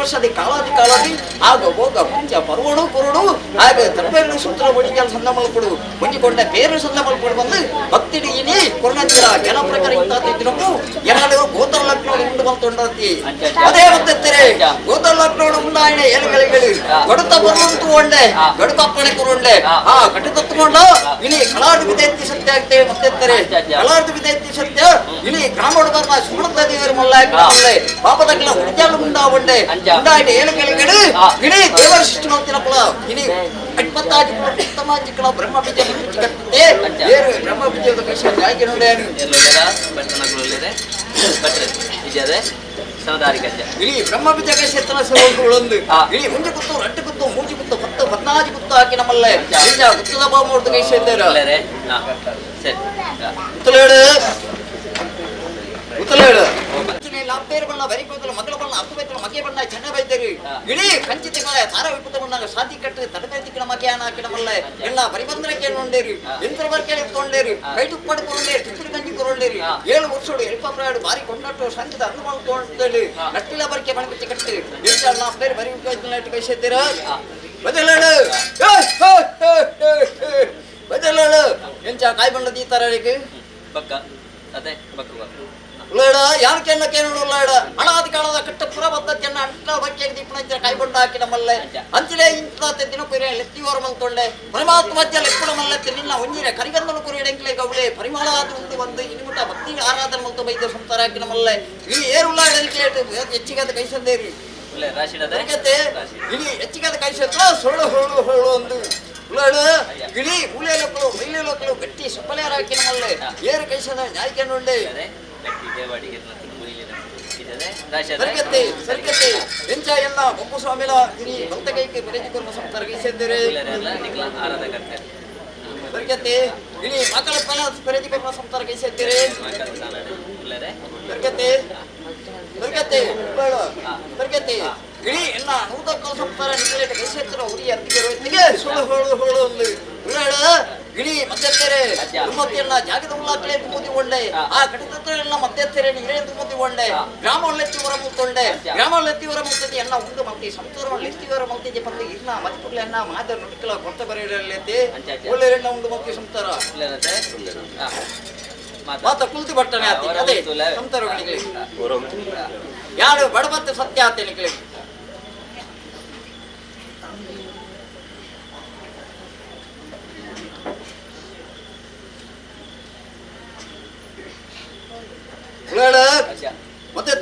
ವರ್ಷಾದಿ ಕಾಲಾದಿ ಆಗ ಹೋಗ ಮುಂಚ ಪರ್ವಡು ಕೊರಡು ಆಗ ತಪ್ಪೇರು ಸೂತ್ರ ಒಡಿಗಲ್ ಸಂದ ಮಲ್ಕೊಡು ಮುಂಜಿಕೊಂಡ ಬೇರು ಸಂದ ಮಲ್ಕೊಡು ಬಂದು ಭಕ್ತಿಡಿ ಇನಿ ಕೊರ್ನಂಚಿರ ಜನ ಪ್ರಕಾರ ಇಂತಾತಿ ದಿನಕ್ಕೂ ಎರಡು ಗೋತರ ಲಕ್ನೋಡು ಉಂಡು ಬಂತೊಂಡತಿ ಅದೇ ಗೊತ್ತೆತ್ತರೆ ಗೋತರ ಲಕ್ನೋಡು ಉಂಡಾಯಣೆ ಏಳುಗಳಿಗೆ ಗಡುತ ಬರುವಂತು ಒಂಡೆ ಗಡುಕಪ್ಪಣೆ ಕೊರುಂಡೆ ಕಟ್ಟು ತತ್ತುಕೊಂಡ ಇನಿ ಕಲಾಡು ವಿದೈತಿ ಸತ್ಯ ಆಗ್ತೇವೆ ಮತ್ತೆತ್ತರೆ ಕಲಾಡು ವಿದೈತಿ ಸತ್ಯ ಇನಿ ಗ್ರಾಮೋಡು ಬರ್ನ ಸುಮಣದ ದೇವರು ಮಲ್ಲಾಯ ಪಾಪದಕ್ಕೆಲ್ಲ ಉಡಿಜಾಲು ಉಂಡಾವಂಡೆ ಉಂಡಾಯಣೆ ಏಳುಗಳಿಗೆ ಇಡೀ ದೇವರ ಸೃಷ್ಟಿ ಮಾಡ್ತಿರಪ್ಪಳ ಇನಿ ಅಟ್ಪತ್ತಾಜಿ ಉತ್ತಮಾಜಿಗಳ ಬ್ರಹ್ಮ ಬೀಜ ಕಟ್ಟುತ್ತೆ ಬೇರೆ ಬ್ರಹ್ಮ ಬೀಜದ ಕೃಷಿ ಜಾಗಿ ನೋಡೇನು ಇಡೀ ಬ್ರಹ್ಮ ಬೀಜ ಕ್ಷೇತ್ರ ಸೋಲ್ಕೊಳ್ಳೊಂದು ಇಡೀ ಮುಂಜೆ ಕುತ್ತು ರಟ್ಟು ಕುತ್ತು ಮೂಜಿ ಕುತ್ತು 10-14 ಕುತ್ತು ಹಾಕಿ ನಮ್ಮಲ್ಲೇ ಗುತ್ತದ ಬಾವು ನೋಡ್ದು ಕೈ ಸೇರ್ತಾರೆ ಉತ್ತಲೇಳು ಲಾಭೇರು ಬಣ್ಣ ಬರಿ ಕೂದಲು ಮಗಳ ಬಣ್ಣ ಹತ್ತು ಬೈತಲು ಮಗೆ ಬಣ್ಣ ಚೆನ್ನ ಬೈತೇರಿ ಇಡೀ ಕಂಚಿತ ತಾರ ವಿಪುತ ಬಣ್ಣಾಗ ಸಾಧಿ ಕಟ್ಟು ತಡಬೇತಿಕ್ಕಿನ ಮಗೆ ಹಾಕಿನ ಮಲ್ಲೆ ಎಲ್ಲ ಬರಿಬಂದ್ರೆ ಕೇಳೊಂಡೇರಿ ಯಂತ್ರ ಬರ್ಕೇಳಿ ತೊಗೊಂಡೇರಿ ಕೈ ತುಪ್ಪ ಪಡ್ಕೊಂಡೇರಿ ಟಿಪ್ಪಿ ಗಂಜಿ ಕೊರೊಂಡೇರಿ 7 ವರ್ಷೋಡು ಎಲ್ಪಾಪ್ರಾಡು ಬಾರಿ ಕೊಂಡಟ್ಟು ಸಂಚಿತ ಅನುಮಾನ ತೊಗೊಂಡೇರಿ ನಟ್ಟಿಲ ಬರ್ಕೆ ಬಣ್ಣ ಕಟ್ಟಿ ಎಷ್ಟು ಲಾಭೇರು ಬರಿ ಕೂದಲು ಕೈ ಸೇರ್ತೀರ ಬದಲೇಳು ಬದಲೇಳು ಎಂಚ ಕಾಯಿ ಬಣ್ಣದ ಈ ತರ
ಬಕ್ಕ ಅದೇ ಬಕ್ಕ
ಉಳ್ಳಾಡ ಯಾರು ಕೆನ್ನ ಕೇಳೋಣ ಹಣಾದಿ ಕಾಲದ ಕಟ್ಟ ಪುರ ಬದ್ಧತೆಯನ್ನ ಅಂಟ ಬಗ್ಗೆ ದೀಪನ ಕೈಗೊಂಡು ಹಾಕಿ ನಮ್ಮಲ್ಲೇ ಅಂಚಿಲೆ ಇಂತ ದಿನ ಕುರಿಯ ಲೆತ್ತಿವರ ಮಲ್ತೊಳ್ಳೆ ಪರಮಾತ್ಮ ಲೆಕ್ಕಡ ಮಲ್ಲತ್ತೆ ನಿನ್ನ ಒಂಜಿರೆ ಕರಿಗಂದಲು ಕುರಿಯಡೆಂಕ್ಲೆ ಗೌಳೆ ಪರಿಮಳಾದ ಉಂಡು ಬಂದು ಇನಿಮುಟ ಭಕ್ತಿ ಆರಾಧನೆ ಮಲ್ತ ಬೈದ ಸಂತಾರ ಹಾಕಿ ನಮ್ಮಲ್ಲೇ ಈ ಏರುಳ್ಳಾಡಲಿಕ್ಕೆ ಹೆಚ್ಚಿಗಾದ ಕೈ ಸಂದೇರಿ ಇಡೀ ಹೆಚ್ಚಿಗಾದ ಕೈ ಸತ್ರ ಸೊಳ್ಳು ಹೊಳು ಹೊಳು ಒಂದು ಉಳ್ಳಾಡು ಇಡೀ ಮೂಲೆ ಲೋಕಲು ಮೈಲೆ ಲೋಕಲು ಗಟ್ಟಿ ಸಪ್ಪಲೆಯರ ಹಾಕಿ ನಮ್ಮಲ್ಲೇ ಏರು ಕೈ ಸಂದ ನ್ಯಾಯಕ್ಕೆ ನೋಡ್ಲೆ ಸರ್ಕತೆ ಎಂಚ ಎಲ್ಲ ಬೊಪ್ಪು ಸ್ವಾಮಿಲ ಇನಿ ಭಕ್ತ ಕೈಗೆ ಬೆರೆಜಿಕೊಂಡು ಸಂತಾರ ಕೈಸಿದ್ದಾರೆ ಸರ್ಕತೆ ಇನಿ ಮಕ್ಕಳ ಪಲ ಬೆರೆಜಿಕೊಂಡು ಸಂತಾರ ಕೈಸಿದ್ದಾರೆ ಸರ್ಕತೆ ಸರ್ಕತೆ ಸರ್ಕತೆ ಇಡೀ ಎಲ್ಲ ನೂತನ ಸಂತಾರ ನಿಕಲೇಟ ಕೈಸೆತ್ತರ ಉರಿ ಅತ್ತಿಗೆ ರೋಯ್ತಿಗೆ ಸುಳ್ಳು ಹೋಳು ಹೋಳು ಒಂದು ಉಳ್ಳಾಡ ಇಡೀ ಮತ್ತೆತ್ತರೆ ತುಮ್ಮತ್ತಿಯನ್ನ ಜಾಗದ ಉಳ್ಳಾಕಲೇ ತುಂಬುದಿ ಒಳ್ಳೆ ಆ ಕಟಿತತ್ರೆಲ್ಲ ಮತ್ತೆತ್ತರೆ ನೀರೇ ತುಂಬುದಿ ಒಳ್ಳೆ ಗ್ರಾಮವನ್ನೆತ್ತಿವರ ಮುತ್ತೊಳ್ಳೆ ಗ್ರಾಮವನ್ನೆತ್ತಿವರ ಮುತ್ತದಿ ಎಲ್ಲ ಉಂಡು ಮತ್ತಿ ಸಂತೂರವನ್ನೆತ್ತಿವರ ಮುತ್ತಿಗೆ ಪಂದಿ ಇನ್ನ ಮತ್ತಿಪುಗ್ಲೆನ್ನ ಮಾದ ನುಡಿಕಲ ಕೊಟ್ಟ ಬರೆಯಲೆತ್ತೆ ಒಳ್ಳೆ ಎಣ್ಣ ಉಂಡು ಮತ್ತಿ ಸಂತಾರ ಮಾತ ಕುಲ್ತಿ ಬಟ್ಟನೆ ಆತಿ ಅದೇ ಸಂತಾರಗಳಿಗೆ ಯಾರು ಬಡಬತ್ತೆ ಸತ್ಯ ಆತನಿಗೆ ಮತ್ತೆ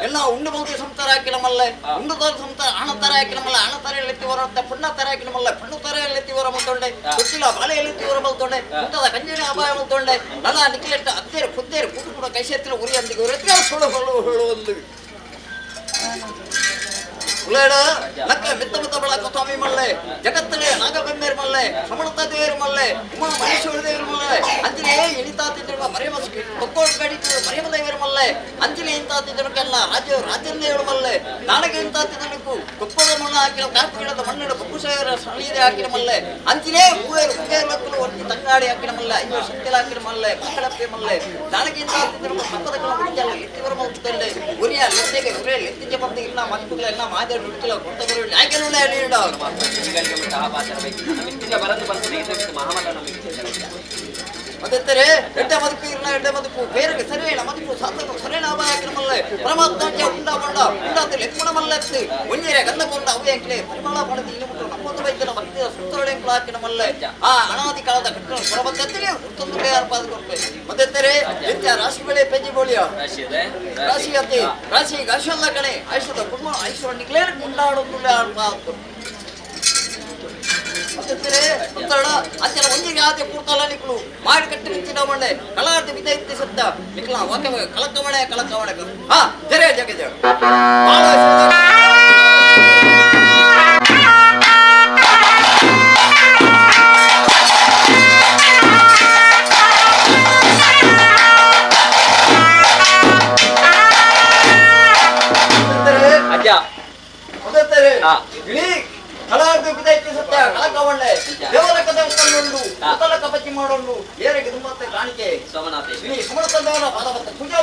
ಎಲ್ಲ ಉಂಡು ಬಹುತಿ ಸಂತಾರ ಹಾಕಿ ನಮ್ಮಲ್ಲೇ ಉಂಡು ಸಂತಾರ ಹಣ ತರ ಹಾಕಿ ನಮ್ಮಲ್ಲ ಹಣ ತರ ಎತ್ತಿ ಹೊರ ಪುಣ್ಣ ತರ ಹಾಕಿ ನಮ್ಮಲ್ಲ ಪುಣ್ಣ ತರ ಎತ್ತಿ ಹೊರ ಮಲ್ತೊಂಡೆ ಗೊತ್ತಿಲ್ಲ ಬಾಳೆ ಎತ್ತಿ ಹೊರ ಮಲ್ತೊಂಡೆ ಮುಂತಾದ ಕಂಜಿನ ಅಪಾಯ ಮಲ್ತೊಂಡೆ ನನ್ನ ನಿಕ್ಲೆಟ್ಟ ಹತ್ತೇರು ಖುದ್ದೇರು ಕೂತು ಕೂಡ ಕೈ ಸೇತ್ರ ಉರಿ ಅಂದಿಗೆ ಹೊರಕ್ಕೆ ಸುಳು ಹೊಳು ಹೊಳು ಒಂದು ಉಲೇಡ ನಕ್ಕ ಮಿತ್ತ ಮಿತ್ತ ಬಳಕ ಸ್ವಾಮಿ ಮಲ್ಲೆ ಜಗತ್ತಲೆ ನಾಗಬೆಮ್ಮೇರ್ ಮಲ್ಲೆ ಸಮಣತ ದೇವರು ಮಲ್ಲೆ ಉಮಾ ಮಹೇಶ್ವರ ದೇವರು ಮಲ್ಲೆ ಅಂತಿನೇ ಎಣಿತಾತಿದ್ರು ಮರಿಮಸ್ ಕೊಕ್ಕೋಡ್ ಗಡಿತು ಮರಿಮ ದೇವರು ಮಲ್ಲೆ ಅಂತಿನೇ ಇಂತಾತಿದ್ರಕ್ಕೆಲ್ಲ ರಾಜೇಂದ್ರ ಮಲ್ಲೆ ನಾಡಗೆ ಇಂತಾತಿದ್ರಕ್ಕೂ ಕೊಪ್ಪದ ಮಣ್ಣ ಹಾಕಿನ ಕಾಪು ಗಿಡದ ಮಣ್ಣಿನ ಬೊಕ್ಕುಸೇವರ ಸಳಿದೆ ಹಾಕಿನ ಮಲ್ಲೆ ಅಂತಿನೇ ಹೂವೇರು ಕುಬೇರಲಕ್ಕಲು ಒಟ್ಟಿ ತಂಗಾಡಿ ಹಾಕಿನ ಮಲ್ಲೆ ಐದು ಶಕ್ತಿಲ ಹಾಕಿನ ಮಲ್ಲೆ ಮಕ್ಕಳಪ್ಪೆ ಮಲ್ಲೆ ನಾಡಗೆ ಇಂತಾತಿದ್ರು ಪಕ್ಕದ ಕಲ ಮುಡಿಯಲ್ಲ ಎತ್ತಿವರ ಮೌತದಲ್ಲೇ ಉರಿಯ ಲೆತ್ತೆಗೆ ಉರೇ ಲೆತ್ತಿಗೆ ಬಂದು ಇಲ್ಲ ಮಕ್ಕಳು ಎಲ್ಲ ಮಾದೇ ನುಡಿಕಿಲ್ಲ ಕೊಟ್ಟವರು ಯಾಕೆ ನೀಡ ಮತ್ತೆತ್ತರೆ ಎಡ್ಡೆ ಬದುಕು ಇರಲ್ಲ ಎಡ್ಡೆ ಬದುಕು ಬೇರೆ ಸರಿಯೇಣ ಬದುಕು ಸಾಧನ ಸರಿಯಣ ಅಭಾಯಮಲ್ಲ ಪರಮಾತ್ಮ ಉಂಡಾದ ಲೆಕ್ಕಣಮಲ್ಲೆತ್ತು ಒಂಜೆರೆ ಗಂಧ ಕೊಂಡ ಅವ್ಯಾಂಕ್ಲೆ ಪರಿಮಳ ಪಡೆದು ಇನ್ನು ನಮ್ಮೊಂದು ವೈದ್ಯನ ಭಕ್ತಿಯ ಸುತ್ತೊಳೆಂಕ್ಲ ಹಾಕಿನಮಲ್ಲ ಆ ಅನಾದಿ ಕಾಲದ ಕಟ್ಟಡ ಪರಮತ್ತೆತ್ತರೆ ಉತ್ತೊಂದು ಬೇರ್ಪಾದ ಕೊಡ್ತೆ ಮತ್ತೆತ್ತರೆ ಎಂತ ರಾಶಿ ಬೆಳೆ ಪೆಂಜಿ ಬೋಳಿಯ ರಾಶಿ ಅತ್ತೆ ರಾಶಿ ಗಾಶಲ್ಲ ಕಣೆ ಆಯುಷದ ಕುಟುಂಬ ಆಯುಷ್ಯ ನಿಕ್ಲೇರ್ ಕೊಂಡಾಡೋದು ಆಡ್ಬಾರ್ದು ಅಂತೆಲ್ಲ ಒಂದಿಗೆ ಆದ ಕೂರ್ತಲ್ಲ ನಿಕ್ಳು ಮಾಡಿ ಕಟ್ಟಿ ಬಿಚ್ಚಿನ ಮಣ್ಣೆ ಕಲಾರ್ತಿ ಬಿದ್ದ ಸತ್ತ ನಿಕ್ಲ ವಾಕ್ಯ ಕಳಕಮಣೆ ಹಾ ತೆರೆ ಜಗಜ
ಅಜ್ಜ
ಇಡೀ ಕಲಾರ್ದು ಬಿದ್ದೈತಿ ಸತ್ಯ ಕಳಕವಳ್ಳೆ ದೇವರ ಕಥೆ ಉಂಟು ಉತ್ತಲಕ ಪಚ್ಚಿ ಮಾಡೋಣ ಏರಿಗೆ ತುಂಬತ್ತೆ ಕಾಣಿಕೆ
ಸೋಮನಾಥೇಶ್ವರ
ಇಲ್ಲಿ ಸುಮರ್ತಂದವರ ಪದವತ್ತ ಪೂಜೆ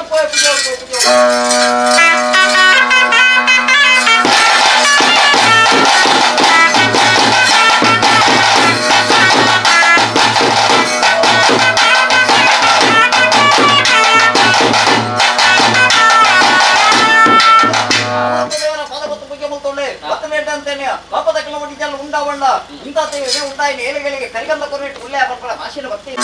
ಉಂಡಾವಣ್ಣ ಇಂಥ ಉಂಟಾಯಿನ ಏಳೆಗಳಿಗೆ ಕರಿಗಂಧ ಕೊರಿಟ್ಟು ಉಲ್ಲೆ ಬರ್ಬರ ಭಾಷೆನ ಭಕ್ತಿ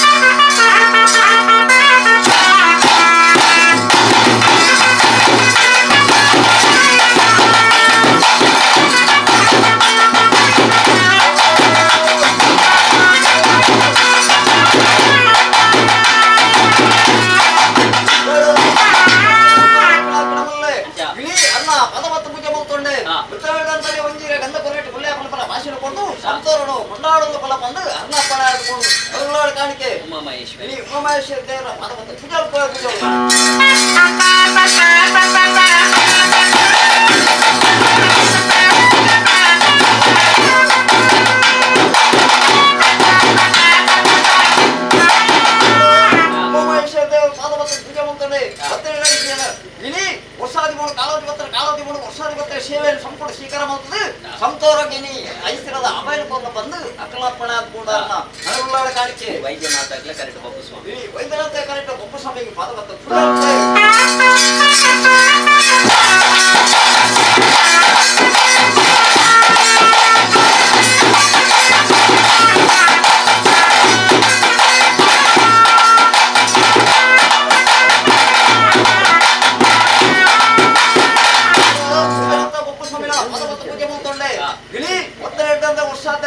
ಕೊಂಡಾಡಲು ಫಲ ಬಂದು ಅನ್ನಪ್ಪಣ ಆಡಿಕೊಂಡು ಕಾಣಿಕೆ
ಉಮಾಮಹೇಶ್ವರಿ
ಉಮಾಮಹೇಶ್ವರ ದೇವರ ಪದವನ್ನು ಪೂಜೆ ಉಮಾಮಹೇಶ್ವರ ದೇವರ ಪದವನ್ನು ಪೂಜೆ ಮಾಡ್ತಾನೆ ಇಡೀ ವರ್ಷಾದಿ ಮೂರು ಕಾಲಾದಿ ಮೂರು ವರ್ಷಾದಿ ಬತ್ತರ ಸೇವೆಯನ್ನು ಸಂಪೂರ್ಣ ಸ್ವೀಕಾರ ಮಾಡ್ತದೆ ಸಂತೋರಗಿನಿ ಐಸಿರದ ಅಭಯನ ಬಂದು ಅಕ್ಕಲಪ್ಪಣ ಕೂಡ ನಡುಗುಳ್ಳಾಡ ಕಾಣಿಕೆ
ವೈದ್ಯನಾಥ ಕರೆಕ್ಟ್ ಬೊಪ್ಪು ಸ್ವಾಮಿ
ವೈದ್ಯನಾಥ ಕರೆಕ್ಟ್ ಬೊಪ್ಪು ಸ್ವಾಮಿಗೆ ಪಾದವತ್ತ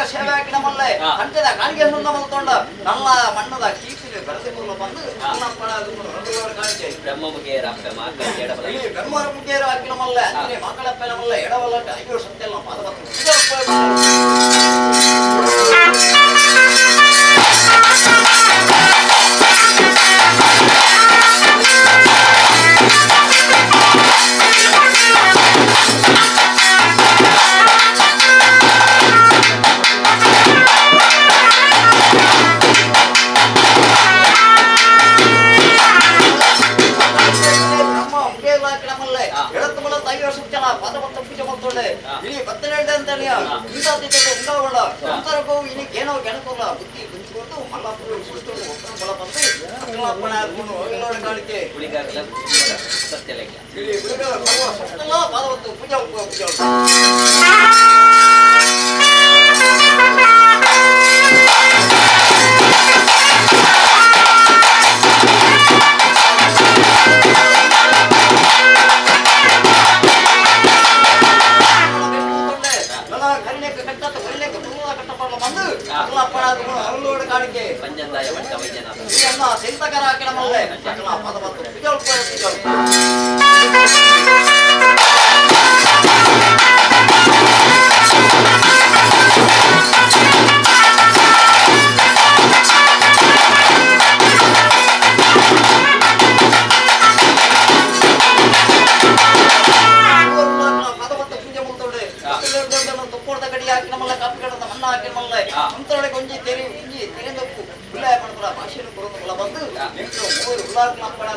ಸೇವೆ ಹಾಕಿನ ಮಲ್ಲೆ ಅಂಟದ ಕಾಣಿಗೆ ಮಲ್ಕೊಂಡ ನನ್ನ ಮಣ್ಣದ ಕೀರ್ತಿಗೆ ಬೆಳೆಸಿಕೊಂಡು ಬಂದು ಕಾಣಿಕೆ
ಬ್ರಹ್ಮಮುಖೇರ
ಬ್ರಹ್ಮಮುಖೇರ ಹಾಕಿನ ಮಲ್ಲೆ ಅಂದ್ರೆ ಮಕ್ಕಳಪ್ಪನ ಮಲ್ಲೆ ಎಡವಲ್ಲ ಐದು ಸತ್ಯಲ್ಲ ಪಾದವತ್ತು ಇಲ್ಲಿ ಬತ್ತನೇಳ್ದೆ ಅಂತಾನೆ ಇಂಥ ಉಂಡಾವಳ ಅಂತರಕ್ಕೂ ಇನ್ನಕ್ಕೆ ಏನೋ ಕೆಣಕೋಲ್ಲ ಬುದ್ಧಿ ಕುಂಚ್ಕೊಂಡು ಮಲ್ಲಾಪುರ ಸುತ್ತೋದು ಒಪ್ಪನ ಬಲ ಬಂದು ಅಕ್ಕಲಪ್ಪಣ ಹಾಕೊಂಡು ಹೋಗಿಲ್ಲೋಡ ಕಾಣಿಕೆ
ಹುಳಿಗಾಗಲ ಸತ್ಯಲೆಕ್ಕ
ಇಲ್ಲಿ ಹುಡುಗರ ಸತ್ತಲ್ಲ ಪಾದವತ್ತು ಪೂಜೆ ಪೂಜೆ ಕಾಣಿಕೆ
ಪಂಚಂದಾಯ ಮಠ ವೈದ್ಯನಾಥ
ಚಿಂತಕರ ಹಾಕಿನ ಮಲ್ಲೆ ಪದವತ್ತು ಪೂಜೆ ಸಂತರೊಳಗೆ ಒಂಜಿ ತೆರೆ ಒಂಜಿ ತೆರೆದಪ್ಪು ಉಲ್ಲಾಯ ಪಣಪುರ ಭಾಷೆಯನ್ನು ಕೊರೊಂದುಗಳ ಬಂದು ನೆಂಟು ಮೂರು ಉಲ್ಲಾರ್ನ ಅಪ್ಪಣ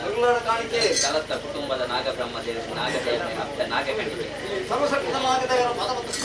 ಮರುಳರ ಕಾಣಿಕೆ
ಕಲತ್ತ ಕುಟುಂಬದ ನಾಗಬ್ರಹ್ಮದೇವ ನಾಗದೇವನ ಅಪ್ಪ ನಾಗಕಣಿಕೆ
ಸರ್ವಸಕಲ ನಾಗದೇವರ ಪದ ಮತ್ತು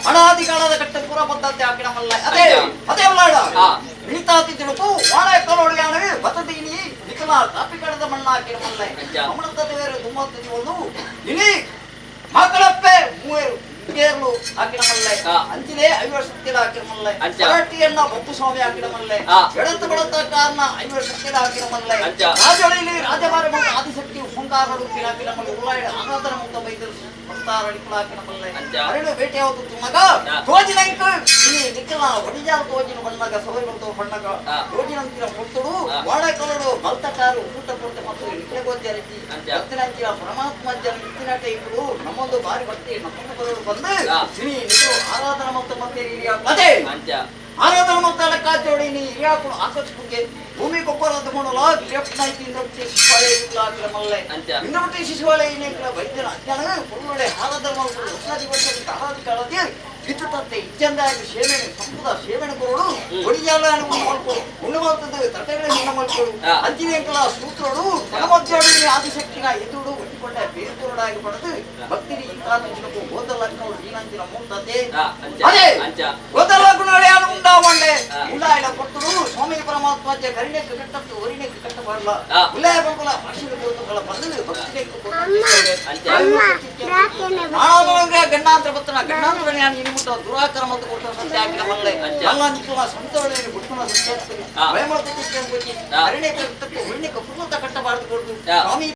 ಅನಾದಿ ಕಾಲದ ಕಟ್ಟ ಪೂರ ಪದ್ಧತಿ ಹಾಕಿಡಮಲ್ಲ ಅದೇ ಅದೇ ಉಳ್ಳಾಡ ನೀತಾತಿ ತಿಳುಕು ವಾಳೆ ಕಲೋಡಿಯಾಣೆ ಬತದೀನಿ ನಿಕಲ ಕಾಪಿ ಕಡದ ಮಣ್ಣ ಹಾಕಿಡಮಲ್ಲ ಅಮೃತದ ಬೇರೆ ತುಂಬತ್ತಿ ಒಂದು ಇನಿ ಮಕ್ಕಳಪ್ಪೆ ಮೂವರು ಕೇರಳು ಹಾಕಿಡಮಲ್ಲ ಅಂಚಿಲೆ ಐವರು ಸತ್ಯದ ಹಾಕಿಡಮಲ್ಲ ಮರಾಠಿಯನ್ನ ಬೊಪ್ಪು ಸ್ವಾಮಿ ಹಾಕಿಡಮಲ್ಲ ಎಡತ್ತು ಬಡತ ಕಾರಣ ಐವರು ಸತ್ಯದ ಹಾಕಿಡಮಲ್ಲ ರಾಜೊಳಿಲಿ ರಾಜಭಾರ ಆದಿಶಕ್ತಿ ಹುಂಕಾರಡು ಹಾಕಿಡಮಲ್ಲ ಉಳ್ಳಾಡ ಅನಾಥನ ಮುಕ್ತ ಬೈದರು ಅರಳು ಬೇಟೆ ಯಾವತ್ತು ಮಗ ತೋಜಿನಂಕ ನಿಕ್ಕಲ ಒಡಿಜಾಲ ತೋಜಿನ ಬಣ್ಣಗ ಸವರಿ ಬರ್ತವ ಬಣ್ಣಗ ತೋಜಿನಂತಿನ ಮುಟ್ಟುಡು ವಾಡ ಕಲಡು ಮಲ್ತಕಾರು ಊಟ ಕೊಟ್ಟ ಮತ್ತು ನಿಕ್ಕಲಗೋದ್ಯ ರೀತಿ ಭಕ್ತಿನಂತಿನ ಪರಮಾತ್ಮ ಜನ ನಿತ್ತಿನಾಟ ಇಟ್ಟು ನಮ್ಮೊಂದು ಬಾರಿ ಭಕ್ತಿ ನಮ್ಮೊಂದು ಬರೋರು ಬಂದು ಸಿನಿ ನಿಟ್ಟು ಆರಾಧನ ಮತ್ತು ಮತ್ತೆ ಅದೇ ಆರಾಧನ ಮತ್ತು ಲೆಕ್ಕಾಚೋಡಿ ನೀ ಹಿರಿಯಾಕುಳು ಆಕಸ್ಮಿಕೆ ಭೂಮಿ ಗೊಬ್ಬರ ತಗೊಂಡಲ್ಲ ಲೆಫ್ಟ್ ನೈಟ್ ಇಂದ್ರಪತಿ ಶಿಶುವಾಲಯ ಮಲ್ಲೆ ಇಂದ್ರಪತಿ ಶಿಶುವಾಲಯ ವೈದ್ಯನ ಅಜ್ಞಾನ ಒಳ್ಳೊಳ್ಳೆ ಆರಾಧನ ಮಾಡ್ಕೊಂಡು ಹೊಸ ದಿವಸ ಆರಾಧಿ ಕಾಲದಿ ವಿದ್ಯುತ್ತಂತೆ ಇಚ್ಚಂದಾಗಿ ಸೇವೆನೆ ಸಂಪದ ಸೇವೆನೆ ಕೊರೋಡು ಒಡಿಯಾಲ ಉಣ್ಣು ಮಾಡ್ತದೆ ತಟ್ಟೆಗಳೇ ಉಣ್ಣ ಮಾಡ್ಕೊಡು ಅಂಚಿನ ಸೂತ್ರೋಡು ಪರಮಜ್ಜೋಡಿ ಆದಿಶಕ್ತಿನ ಎದುರು ಒಟ್ಟಿಕೊಂಡ ಬೇರ್ದೋಡಾಗಿ ಪಡೆದು ಭಕ್ತಿನಿ ಇಂಕಾಂತಿನಕ್ಕೂ ಗೋದಲಕ್ಕವರು ನೀನಂಚಿನ ಮೂರ್ತತೆ ಅದೇ ಗೋದಲಕ್ಕುನಾಳೆ ಉಂಡಾವಂಡೆ ಉಳ್ಳಾಯಿನ ಕೊಟ್ಟರು ಸ್ವಾಮಿ ಪರಮಾತ್ಮ ಕರಿನೆಕ್ಕು ಕಟ್ಟತ್ತು ಒರಿನೆಕ್ಕು ಕಟ್ಟಬಾರಲ್ಲ ಉಳ್ಳಾಯ ಬಂಕಲ ಭಾಷೆಗೆ ಗೋತುಗಳ ಬಂದು ಭಕ್ತಿನೆಕ್ಕು ಗಂಡಾಂತರ ಬತ್ತನ ಗಂಡಾಂತರ ನಿಮಿತ್ತ ದುರಾಕರ ಮತ್ತು ಕೊಟ್ಟ ಸಂತೆ ಹಾಕಿದ ಮಲ್ಲೆ ಎಲ್ಲ ನಿಕ್ಕುವ ಸಂತೋಷ ಬಿಟ್ಟುನ ಸಂತೆ ಭಯ ಮಾಡ್ತಕ್ಕೆ ಕರಿನೆಕ್ಕು ಕಟ್ಟತ್ತು ಒರಿನೆಕ್ಕು ಪುರುತ ಕಟ್ಟಬಾರದು ಕೊಡ್ತು ಸ್ವಾಮಿ